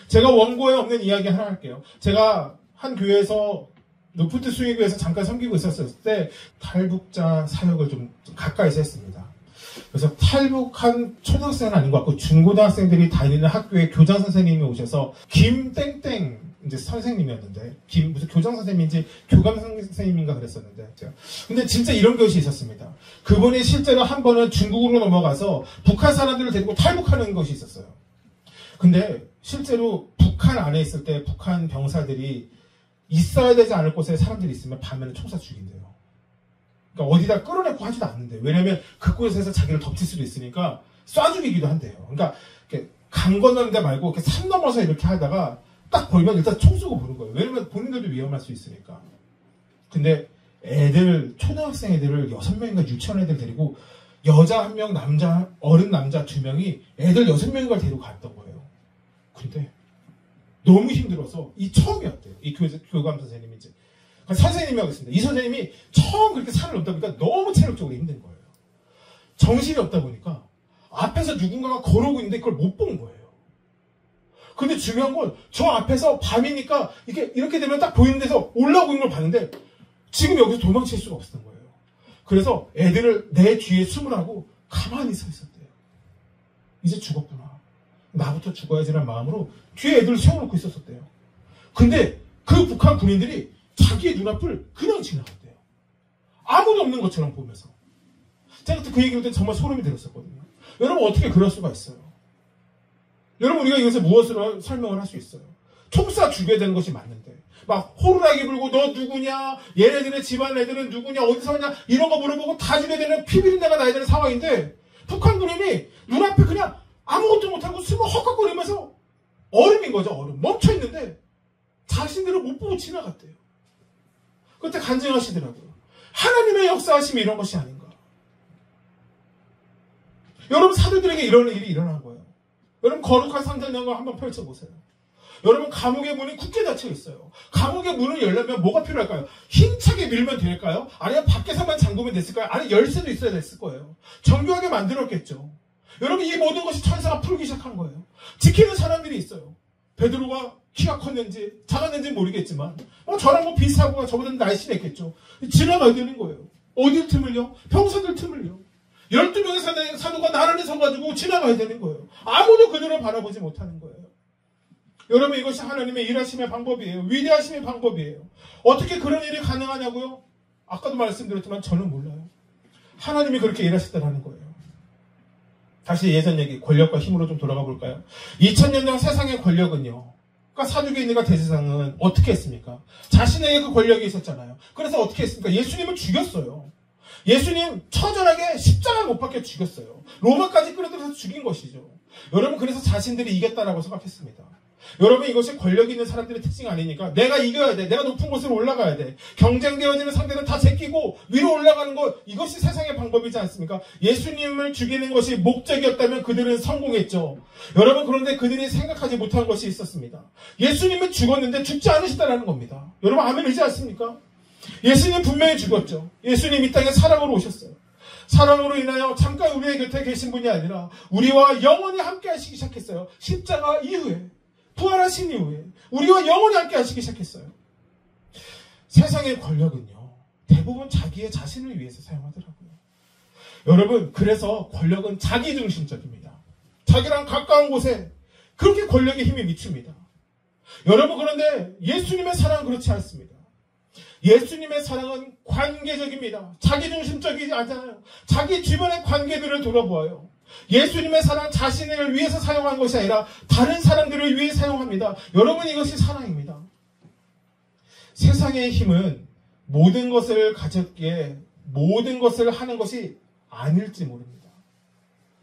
제가 원고에 없는 이야기 하나 할게요. 제가 한 교회에서 노프트 수의교회에서 잠깐 섬기고 있었을 때 탈북자 사역을 좀 가까이서 했습니다. 그래서 탈북한 초등학생은 아닌 것 같고 중고등학생들이 다니는 학교에 교장 선생님이 오셔서 김땡땡 이제 선생님이었는데 무슨 교장 선생님인지 교감 선생님인가 그랬었는데 근데 진짜 이런 것이 있었습니다. 그분이 실제로 한 번은 중국으로 넘어가서 북한 사람들을 데리고 탈북하는 것이 있었어요. 근데 실제로 북한 안에 있을 때 북한 병사들이 있어야 되지 않을 곳에 사람들이 있으면 밤에는 총쏴 죽인대요. 그러니까 어디다 끌어내고 하지도 않는데 왜냐면 그곳에서 자기를 덮칠 수도 있으니까 쏴 죽이기도 한대요. 그러니까 강 건너는데 말고 이렇게 산 넘어서 이렇게 하다가 딱 보이면 일단 총 쏘고 보는 거예요. 왜냐면 본인들도 위험할 수 있으니까. 근데 애들 초등학생 애들을 6명인가 유치원 애들 데리고 여자 1명 남자 어른 남자 2명이 애들 6명인가 데리고 갔던 거예요. 근데 너무 힘들어서 이 처음이었대요. 이 교감 선생님인지 선생님이라고 했습니다. 이 선생님이 처음 그렇게 산을 넘다 보니까 너무 체력적으로 힘든 거예요. 정신이 없다 보니까 앞에서 누군가가 걸어오고 있는데 그걸 못 본 거예요. 근데 중요한 건 저 앞에서 밤이니까 이렇게 되면 딱 보이는 데서 올라오고 있는 걸 봤는데 지금 여기서 도망칠 수가 없었던 거예요. 그래서 애들을 내 뒤에 숨을 하고 가만히 서 있었대요. 이제 죽었구나. 나부터 죽어야지라는 마음으로 뒤에 애들을 세워놓고 있었대요. 근데 그 북한 군인들이 자기의 눈앞을 그냥 지나갔대요. 아무도 없는 것처럼 보면서. 제가 그때 그 얘기를 할 때 정말 소름이 들었었거든요. 여러분 어떻게 그럴 수가 있어요? 여러분 우리가 이것을 무엇으로 설명을 할 수 있어요? 총 쏴 죽여야 되는 것이 맞는데 막 호루라기 불고 너 누구냐? 얘네들의 집안 애들은 누구냐? 어디서 왔냐? 이런 거 물어보고 다 죽여야 되는 피비린내가 나야 되는 상황인데 북한 군인이 눈앞에 그냥 아무것도 못하고 숨을 헉헉거리면서 얼음인 거죠. 얼음. 멈춰있는데 자신들을 못 보고 지나갔대요. 그때 간증하시더라고요. 하나님의 역사하심이 이런 것이 아닌가. 여러분 사도들에게 이런 일이 일어난 거예요. 여러분 거룩한 상자령을 한번 펼쳐보세요. 여러분 감옥의 문이 굳게 닫혀 있어요. 감옥의 문을 열려면 뭐가 필요할까요? 힘차게 밀면 될까요? 아니면 밖에서만 잠그면 됐을까요? 아니 열쇠도 있어야 됐을 거예요. 정교하게 만들었겠죠. 여러분 이 모든 것이 천사가 풀기 시작한 거예요. 지키는 사람들이 있어요. 베드로가 키가 컸는지 작았는지 모르겠지만 저랑 비슷하고 저보다는 날씬했겠죠. 지나가야 되는 거예요. 어딜 틈을요? 병사들 틈을요. 12명의 사도가 나란히 서가지고 지나가야 되는 거예요. 아무도 그들을 바라보지 못하는 거예요. 여러분 이것이 하나님의 일하심의 방법이에요. 위대하심의 방법이에요. 어떻게 그런 일이 가능하냐고요? 아까도 말씀드렸지만 저는 몰라요. 하나님이 그렇게 일하셨다는 거예요. 다시 예전 얘기 권력과 힘으로 좀 돌아가 볼까요? 2000년 전 세상의 권력은요. 그러니까 사두개인과 대제사장은 어떻게 했습니까? 자신에게 그 권력이 있었잖아요. 그래서 어떻게 했습니까? 예수님을 죽였어요. 예수님 처절하게 십자가 못 박혀 죽였어요. 로마까지 끌어들여서 죽인 것이죠. 여러분 그래서 자신들이 이겼다라고 생각했습니다. 여러분 이것이 권력 있는 사람들의 특징 아니니까 내가 이겨야 돼. 내가 높은 곳으로 올라가야 돼. 경쟁되어지는 상대는 다 제끼고 위로 올라가는 것 이것이 세상의 방법이지 않습니까? 예수님을 죽이는 것이 목적이었다면 그들은 성공했죠. 여러분 그런데 그들이 생각하지 못한 것이 있었습니다. 예수님은 죽었는데 죽지 않으셨다는 겁니다. 여러분 아멘이지 않습니까? 예수님 분명히 죽었죠. 예수님 이 땅에 사랑으로 오셨어요. 사랑으로 인하여 잠깐 우리의 곁에 계신 분이 아니라 우리와 영원히 함께 하시기 시작했어요. 십자가 이후에 부활하신 이후에 우리와 영원히 함께 하시기 시작했어요. 세상의 권력은요 대부분 자기의 자신을 위해서 사용하더라고요. 여러분 그래서 권력은 자기중심적입니다. 자기랑 가까운 곳에 그렇게 권력의 힘이 미칩니다. 여러분 그런데 예수님의 사랑은 그렇지 않습니다. 예수님의 사랑은 관계적입니다. 자기중심적이지 않잖아요. 자기 주변의 관계들을 돌아보아요. 예수님의 사랑 자신을 위해서 사용한 것이 아니라 다른 사람들을 위해 사용합니다. 여러분 이것이 사랑입니다. 세상의 힘은 모든 것을 가졌기에 모든 것을 하는 것이 아닐지 모릅니다.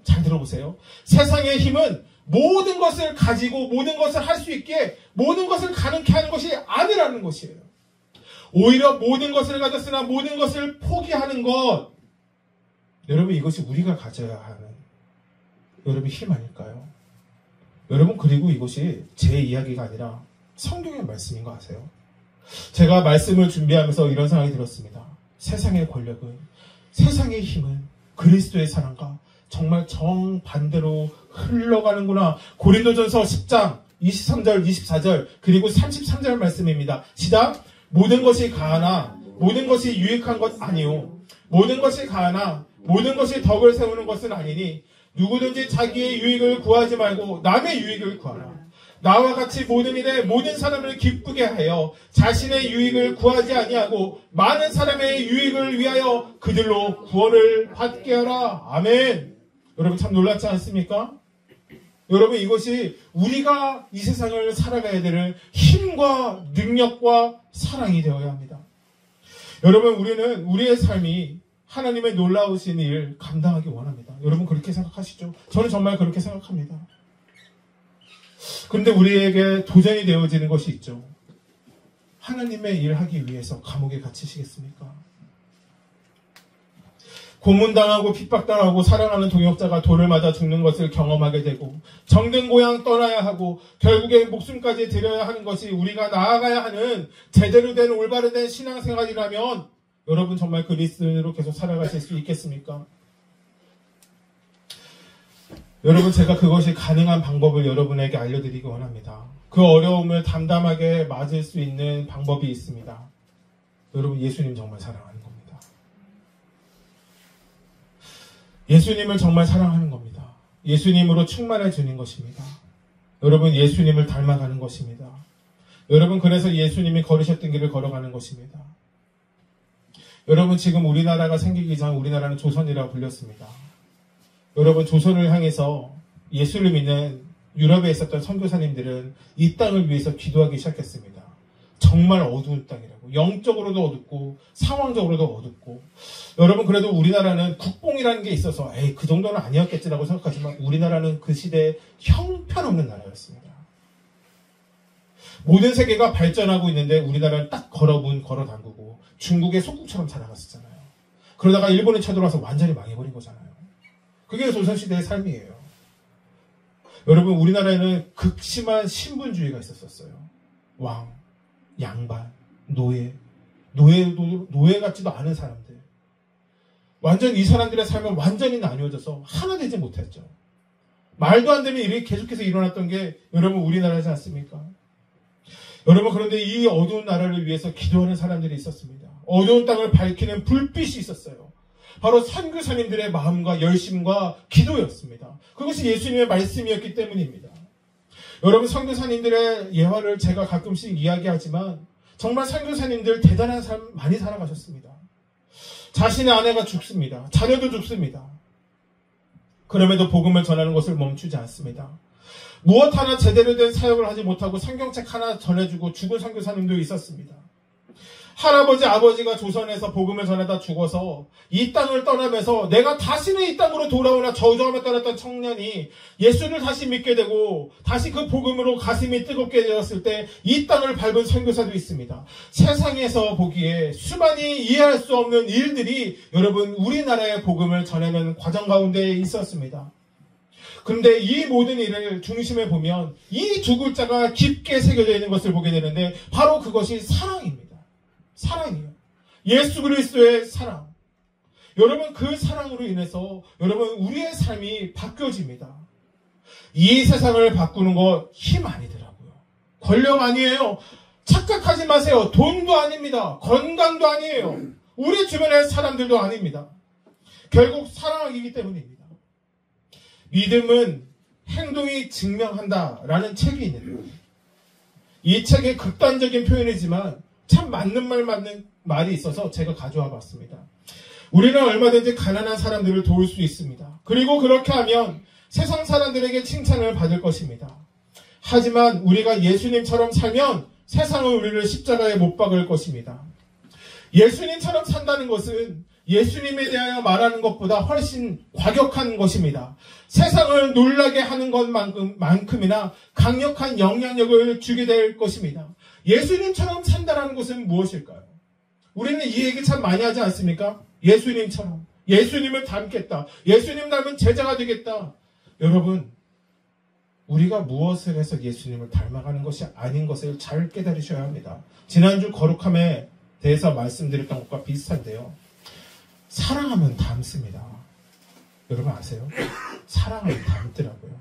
잘 들어보세요. 세상의 힘은 모든 것을 가지고 모든 것을 할 수 있기에 모든 것을 가능케 하는 것이 아니라는 것이에요. 오히려 모든 것을 가졌으나 모든 것을 포기하는 것. 여러분, 이것이 우리가 가져야 하는 여러분 힘 아닐까요? 여러분, 그리고 이것이 제 이야기가 아니라 성경의 말씀인 거 아세요? 제가 말씀을 준비하면서 이런 생각이 들었습니다. 세상의 권력은, 세상의 힘은 그리스도의 사랑과 정말 정반대로 흘러가는구나. 고린도전서 10장 23절, 24절, 그리고 33절 말씀입니다. 시작! 모든 것이 가하나 모든 것이 유익한 것 아니요. 모든 것이 가하나 모든 것이 덕을 세우는 것은 아니니 누구든지 자기의 유익을 구하지 말고 남의 유익을 구하라. 나와 같이 모든 일에 모든 사람을 기쁘게 하여 자신의 유익을 구하지 아니하고 많은 사람의 유익을 위하여 그들로 구원을 받게 하라. 아멘. 여러분, 참 놀랍지 않습니까? 여러분, 이것이 우리가 이 세상을 살아가야 되는 힘과 능력과 사랑이 되어야 합니다. 여러분, 우리는 우리의 삶이 하나님의 놀라우신 일 감당하기 원합니다. 여러분, 그렇게 생각하시죠? 저는 정말 그렇게 생각합니다. 그런데 우리에게 도전이 되어지는 것이 있죠. 하나님의 일 하기 위해서 감옥에 갇히시겠습니까? 고문당하고 핍박당하고 사랑하는 동역자가 돌을 맞아 죽는 것을 경험하게 되고 정든 고향 떠나야 하고 결국에 목숨까지 드려야 하는 것이 우리가 나아가야 하는 제대로 된 올바른 된 신앙생활이라면 여러분, 정말 그리스도인으로 계속 살아가실 수 있겠습니까? 여러분, 제가 그것이 가능한 방법을 여러분에게 알려드리기 원합니다. 그 어려움을 담담하게 맞을 수 있는 방법이 있습니다. 여러분, 예수님 정말 사랑하는 겁니다. 예수님을 정말 사랑하는 겁니다. 예수님으로 충만해지는 것입니다. 여러분, 예수님을 닮아가는 것입니다. 여러분, 그래서 예수님이 걸으셨던 길을 걸어가는 것입니다. 여러분, 지금 우리나라가 생기기 전 우리나라는 조선이라고 불렸습니다. 여러분, 조선을 향해서 예수를 믿는 유럽에 있었던 선교사님들은 이 땅을 위해서 기도하기 시작했습니다. 정말 어두운 땅이라고. 영적으로도 어둡고 상황적으로도 어둡고. 여러분, 그래도 우리나라는 국뽕이라는 게 있어서 그 정도는 아니었겠지라고 생각하지만 우리나라는 그 시대에 형편없는 나라였습니다. 모든 세계가 발전하고 있는데 우리나라는 딱 걸어 담그고 중국의 속국처럼 살아갔었잖아요. 그러다가 일본이 쳐들어와서 완전히 망해버린 거잖아요. 그게 조선시대의 삶이에요. 여러분, 우리나라에는 극심한 신분주의가 있었어요. 왕, 양반, 노예 같지도 않은 사람들. 완전 이 사람들의 삶은 완전히 나뉘어져서 하나 되지 못했죠. 말도 안 되는 일이 계속해서 일어났던 게 여러분, 우리나라지 않습니까? 여러분, 그런데 이 어두운 나라를 위해서 기도하는 사람들이 있었습니다. 어두운 땅을 밝히는 불빛이 있었어요. 바로 선교사님들의 마음과 열심과 기도였습니다. 그것이 예수님의 말씀이었기 때문입니다. 여러분, 선교사님들의 예화를 제가 가끔씩 이야기하지만 정말 선교사님들 대단한 삶 많이 살아가셨습니다. 자신의 아내가 죽습니다. 자녀도 죽습니다. 그럼에도 복음을 전하는 것을 멈추지 않습니다. 무엇 하나 제대로 된 사역을 하지 못하고 성경책 하나 전해주고 죽은 선교사님도 있었습니다. 할아버지, 아버지가 조선에서 복음을 전하다 죽어서 이 땅을 떠나면서 내가 다시는 이 땅으로 돌아오나 저주하며 떠났던 청년이 예수를 다시 믿게 되고 다시 그 복음으로 가슴이 뜨겁게 되었을 때 이 땅을 밟은 선교사도 있습니다. 세상에서 보기에 수많이 이해할 수 없는 일들이 여러분, 우리나라의 복음을 전하는 과정 가운데 있었습니다. 그런데 이 모든 일을 중심에 보면 이 두 글자가 깊게 새겨져 있는 것을 보게 되는데 바로 그것이 사랑입니다. 사랑이에요. 예수 그리스도의 사랑. 여러분, 그 사랑으로 인해서 여러분, 우리의 삶이 바뀌어집니다. 이 세상을 바꾸는 거 힘 아니더라고요. 권력 아니에요. 착각하지 마세요. 돈도 아닙니다. 건강도 아니에요. 우리 주변의 사람들도 아닙니다. 결국 사랑이기 때문입니다. 믿음은 행동이 증명한다라는 책이 있는데요. 이 책의 극단적인 표현이지만 참 맞는 말이 있어서 제가 가져와 봤습니다. 우리는 얼마든지 가난한 사람들을 도울 수 있습니다. 그리고 그렇게 하면 세상 사람들에게 칭찬을 받을 것입니다. 하지만 우리가 예수님처럼 살면 세상은 우리를 십자가에 못 박을 것입니다. 예수님처럼 산다는 것은 예수님에 대하여 말하는 것보다 훨씬 과격한 것입니다. 세상을 놀라게 하는 것만큼이나 강력한 영향력을 주게 될 것입니다. 예수님처럼 산다는 것은 무엇일까요? 우리는 이 얘기 참 많이 하지 않습니까? 예수님처럼. 예수님을 닮겠다. 예수님 닮은 제자가 되겠다. 여러분, 우리가 무엇을 해서 예수님을 닮아가는 것이 아닌 것을 잘 깨달으셔야 합니다. 지난주 거룩함에 대해서 말씀드렸던 것과 비슷한데요. 사랑하면 닮습니다. 여러분 아세요? 사랑하면 닮더라고요.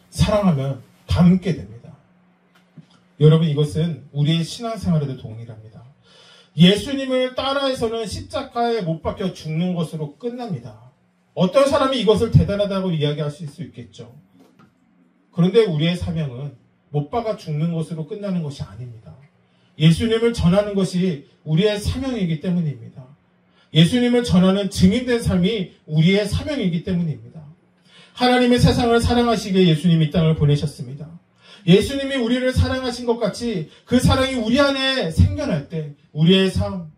사랑하면 닮게 됩니다. 여러분 이것은 우리의 신앙생활에도 동일합니다. 예수님을 따라해서는 십자가에 못 박혀 죽는 것으로 끝납니다. 어떤 사람이 이것을 대단하다고 이야기하실 수 있겠죠. 그런데 우리의 사명은 못 박아 죽는 것으로 끝나는 것이 아닙니다. 예수님을 전하는 것이 우리의 사명이기 때문입니다. 예수님을 전하는 증인된 삶이 우리의 사명이기 때문입니다. 하나님의 세상을 사랑하시기에 예수님이 이 땅을 보내셨습니다. 예수님이 우리를 사랑하신 것 같이 그 사랑이 우리 안에 생겨날 때 우리의 삶,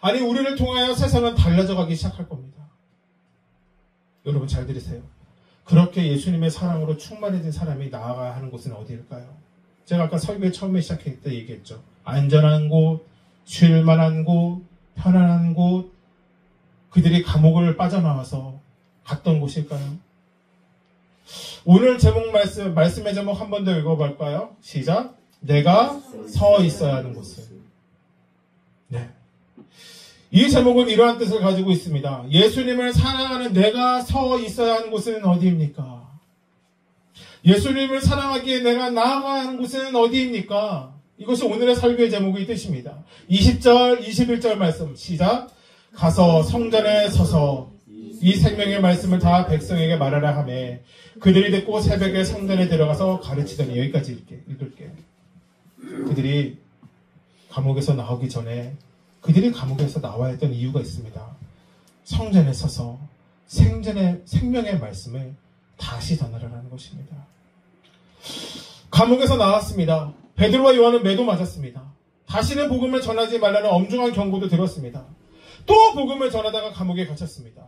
아니 우리를 통하여 세상은 달라져 가기 시작할 겁니다. 여러분 잘 들으세요. 그렇게 예수님의 사랑으로 충만해진 사람이 나아가야 하는 곳은 어디일까요? 제가 아까 설교에 처음에 시작할 때 얘기했죠. 안전한 곳, 쉴 만한 곳, 편안한 곳, 그들이 감옥을 빠져나와서 갔던 곳일까요? 오늘 제목 말씀의 제목 한 번 더 읽어볼까요? 시작. 내가 서 있어야 하는 곳은. 네. 이 제목은 이러한 뜻을 가지고 있습니다. 예수님을 사랑하는 내가 서 있어야 하는 곳은 어디입니까? 예수님을 사랑하기에 내가 나아가야 하는 곳은 어디입니까? 이것이 오늘의 설교의 제목의 뜻입니다. 20절, 21절 말씀 시작. 가서 성전에 서서 이 생명의 말씀을 다 백성에게 말하라 하매 그들이 듣고 새벽에 성전에 들어가서 가르치더니 여기까지 읽을게. 그들이 감옥에서 나오기 전에 그들이 감옥에서 나와야 했던 이유가 있습니다. 성전에 서서 생명의 말씀을 다시 전하라는 것입니다. 감옥에서 나왔습니다. 베드로와 요한은 매도 맞았습니다. 다시는 복음을 전하지 말라는 엄중한 경고도 들었습니다. 또 복음을 전하다가 감옥에 갇혔습니다.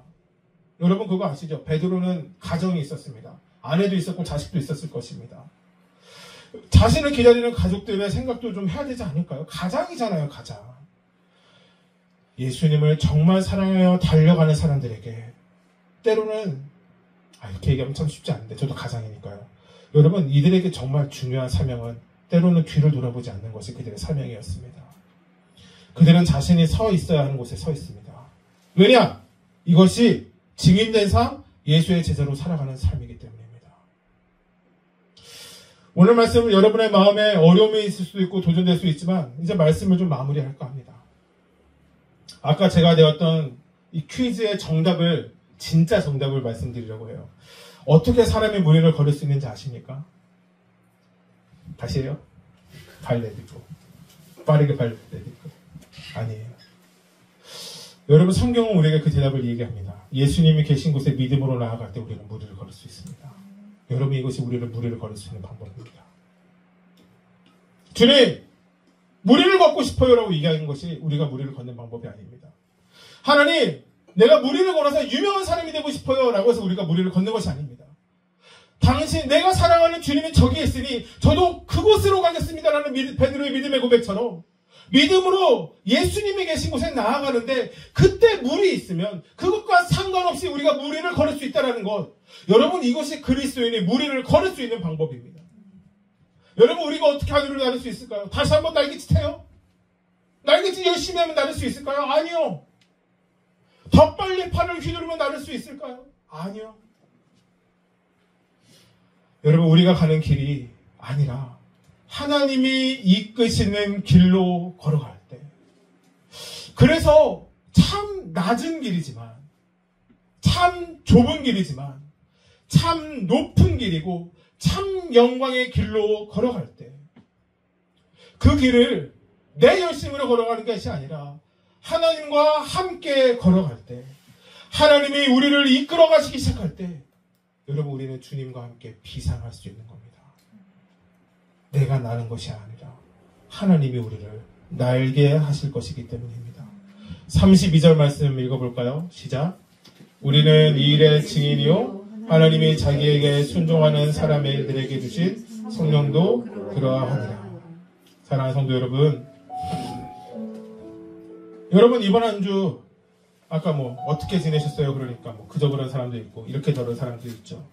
여러분 그거 아시죠? 베드로는 가정이 있었습니다. 아내도 있었고 자식도 있었을 것입니다. 자신을 기다리는 가족들의 생각도 좀 해야 되지 않을까요? 가장이잖아요, 가장. 예수님을 정말 사랑하여 달려가는 사람들에게 때로는 이렇게 얘기하면 참 쉽지 않은데 저도 가장이니까요. 여러분 이들에게 정말 중요한 사명은 때로는 뒤를 돌아보지 않는 것이 그들의 사명이었습니다. 그들은 자신이 서 있어야 하는 곳에 서 있습니다. 왜냐? 이것이 증인된 삶, 예수의 제자로 살아가는 삶이기 때문입니다. 오늘 말씀은 여러분의 마음에 어려움이 있을 수도 있고 도전될 수 있지만 이제 말씀을 좀 마무리할까 합니다. 아까 제가 내었던 이 퀴즈의 정답을 진짜 정답을 말씀드리려고 해요. 어떻게 사람이 무리를 걸을 수 있는지 아십니까? 다시 해요. 발 내딛고 빠르게 발 내딛고 아니에요. 여러분 성경은 우리에게 그 대답을 얘기합니다. 예수님이 계신 곳에 믿음으로 나아갈 때 우리는 무리를 걸을 수 있습니다. 여러분 이것이 우리를 무리를 걸을 수 있는 방법입니다. 주님 무리를 걷고 싶어요 라고 얘기하는 것이 우리가 무리를 걷는 방법이 아닙니다. 하나님 내가 무리를 걸어서 유명한 사람이 되고 싶어요 라고 해서 우리가 무리를 걷는 것이 아닙니다. 내가 사랑하는 주님이 저기에 있으니 저도 그곳으로 가겠습니다 라는 베드로의 믿음의 고백처럼 믿음으로 예수님이 계신 곳에 나아가는데 그때 물이 있으면 그것과 상관없이 우리가 무리를 걸을 수 있다는 것. 여러분 이것이 그리스도인이 무리를 걸을 수 있는 방법입니다. 여러분 우리가 어떻게 하늘을 나를 수 있을까요? 다시 한번 날개짓 해요? 날개짓 열심히 하면 나를 수 있을까요? 아니요. 더 빨리 팔을 휘두르면 나를 수 있을까요? 아니요. 여러분 우리가 가는 길이 아니라 하나님이 이끄시는 길로 걸어갈 때 그래서 참 낮은 길이지만 참 좁은 길이지만 참 높은 길이고 참 영광의 길로 걸어갈 때 그 길을 내 열심으로 걸어가는 것이 아니라 하나님과 함께 걸어갈 때 하나님이 우리를 이끌어 가시기 시작할 때 여러분 우리는 주님과 함께 비상할 수 있는 겁니다. 내가 나는 것이 아니라 하나님이 우리를 날게 하실 것이기 때문입니다. 32절 말씀 읽어볼까요? 시작. 우리는 이 일의 증인이요 하나님이 자기에게 순종하는 사람들에게 주신 성령도 그러하니라. 사랑하는 성도 여러분 여러분 이번 한 주 아까 뭐 어떻게 지내셨어요? 그러니까 뭐 그저 그런 사람도 있고 이렇게 저런 사람도 있죠.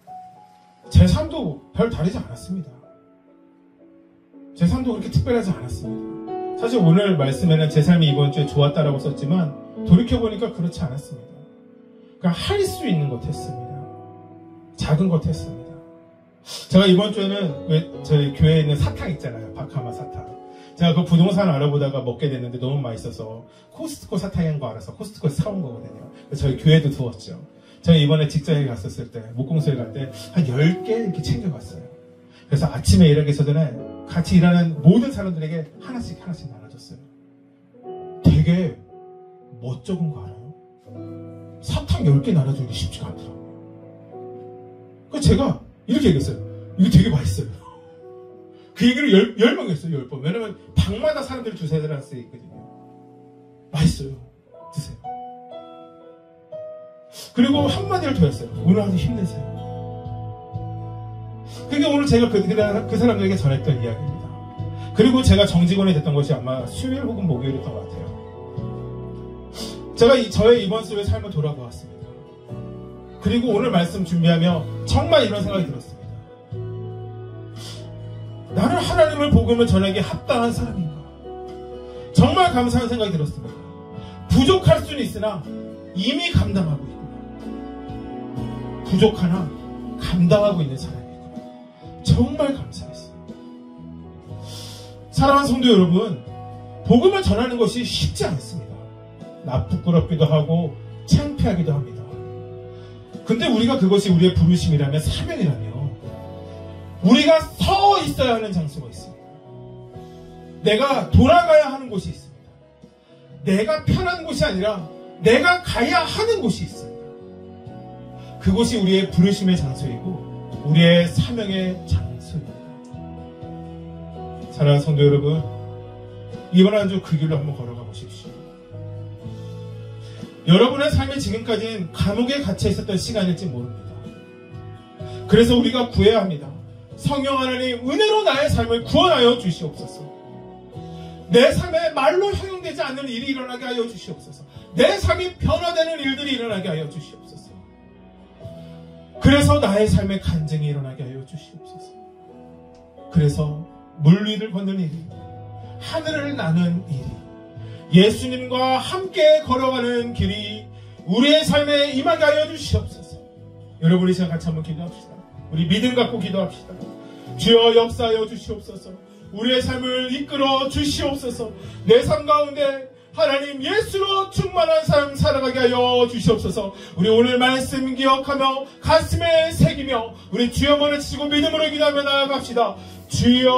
제 삶도 별 다르지 않았습니다. 제 삶도 그렇게 특별하지 않았습니다. 사실 오늘 말씀에는 제 삶이 이번 주에 좋았다라고 썼지만 돌이켜보니까 그렇지 않았습니다. 그냥 할 수 있는 것 했습니다. 작은 것 했습니다. 제가 이번 주에는 왜 저희 교회에 있는 사탕 있잖아요. 바카마 사탕. 제가 그 부동산 알아보다가 먹게 됐는데 너무 맛있어서 코스트코 사탕인 거 알아서 코스트코에서 사온 거거든요. 저희 교회도 두었죠. 제가 이번에 직장에 갔었을 때 목공소에 갈 때 한 10개 이렇게 챙겨갔어요. 그래서 아침에 일하기 전에 같이 일하는 모든 사람들에게 하나씩 나눠줬어요. 되게 멋쩍은 거 알아요? 사탕 10개 나눠주는 게 쉽지가 않더라고요. 그래서 제가 이렇게 얘기했어요. 이거 되게 맛있어요. 그 얘기를 10번 했어요. 10번. 왜냐면 방마다 사람들이 두세 잔씩 있거든요. 맛있어요. 드세요. 그리고 한마디를 더 했어요. 오늘 하루 힘내세요. 그게 오늘 제가 그 사람들에게 전했던 이야기입니다. 그리고 제가 정직원이 됐던 것이 아마 수요일 혹은 목요일이었던 것 같아요. 제가 저의 이번 주의 삶을 돌아보았습니다. 그리고 오늘 말씀 준비하며 정말 이런 생각이 들었습니다. 나는 하나님을 복음을 전하기에 합당한 사람인가? 정말 감사한 생각이 들었습니다. 부족할 수는 있으나 이미 감당하고 있구나. 부족하나 감당하고 있는 사람이구나. 정말 감사했어요. 사랑하는 성도 여러분, 복음을 전하는 것이 쉽지 않습니다. 부끄럽기도 하고 창피하기도 합니다. 근데 우리가 그것이 우리의 부르심이라면, 사명이라면 우리가 서 있어야 하는 장소가 있습니다. 내가 돌아가야 하는 곳이 있습니다. 내가 편한 곳이 아니라 내가 가야 하는 곳이 있습니다. 그곳이 우리의 부르심의 장소이고 우리의 사명의 장소입니다. 사랑하는 성도 여러분, 이번 한 주 그 길로 한번 걸어가 보십시오. 여러분의 삶이 지금까지는 감옥에 갇혀 있었던 시간일지 모릅니다. 그래서 우리가 구해야 합니다. 성령 하나님, 은혜로 나의 삶을 구원하여 주시옵소서. 내 삶에 말로 형용되지 않는 일이 일어나게 하여 주시옵소서. 내 삶이 변화되는 일들이 일어나게 하여 주시옵소서. 그래서 나의 삶에 간증이 일어나게 하여 주시옵소서. 그래서 물 위를 걷는 일이, 하늘을 나는 일이, 예수님과 함께 걸어가는 길이 우리의 삶에 임하게 하여 주시옵소서. 여러분, 이 시간 같이 한번 기도합시다. 우리 믿음 갖고 기도합시다. 주여 역사하여 주시옵소서. 우리의 삶을 이끌어 주시옵소서. 내 삶 가운데 하나님 예수로 충만한 삶 살아가게 하여 주시옵소서. 우리 오늘 말씀 기억하며 가슴에 새기며 우리 주여 번호치고 믿음으로 기도하며 나아갑시다. 주여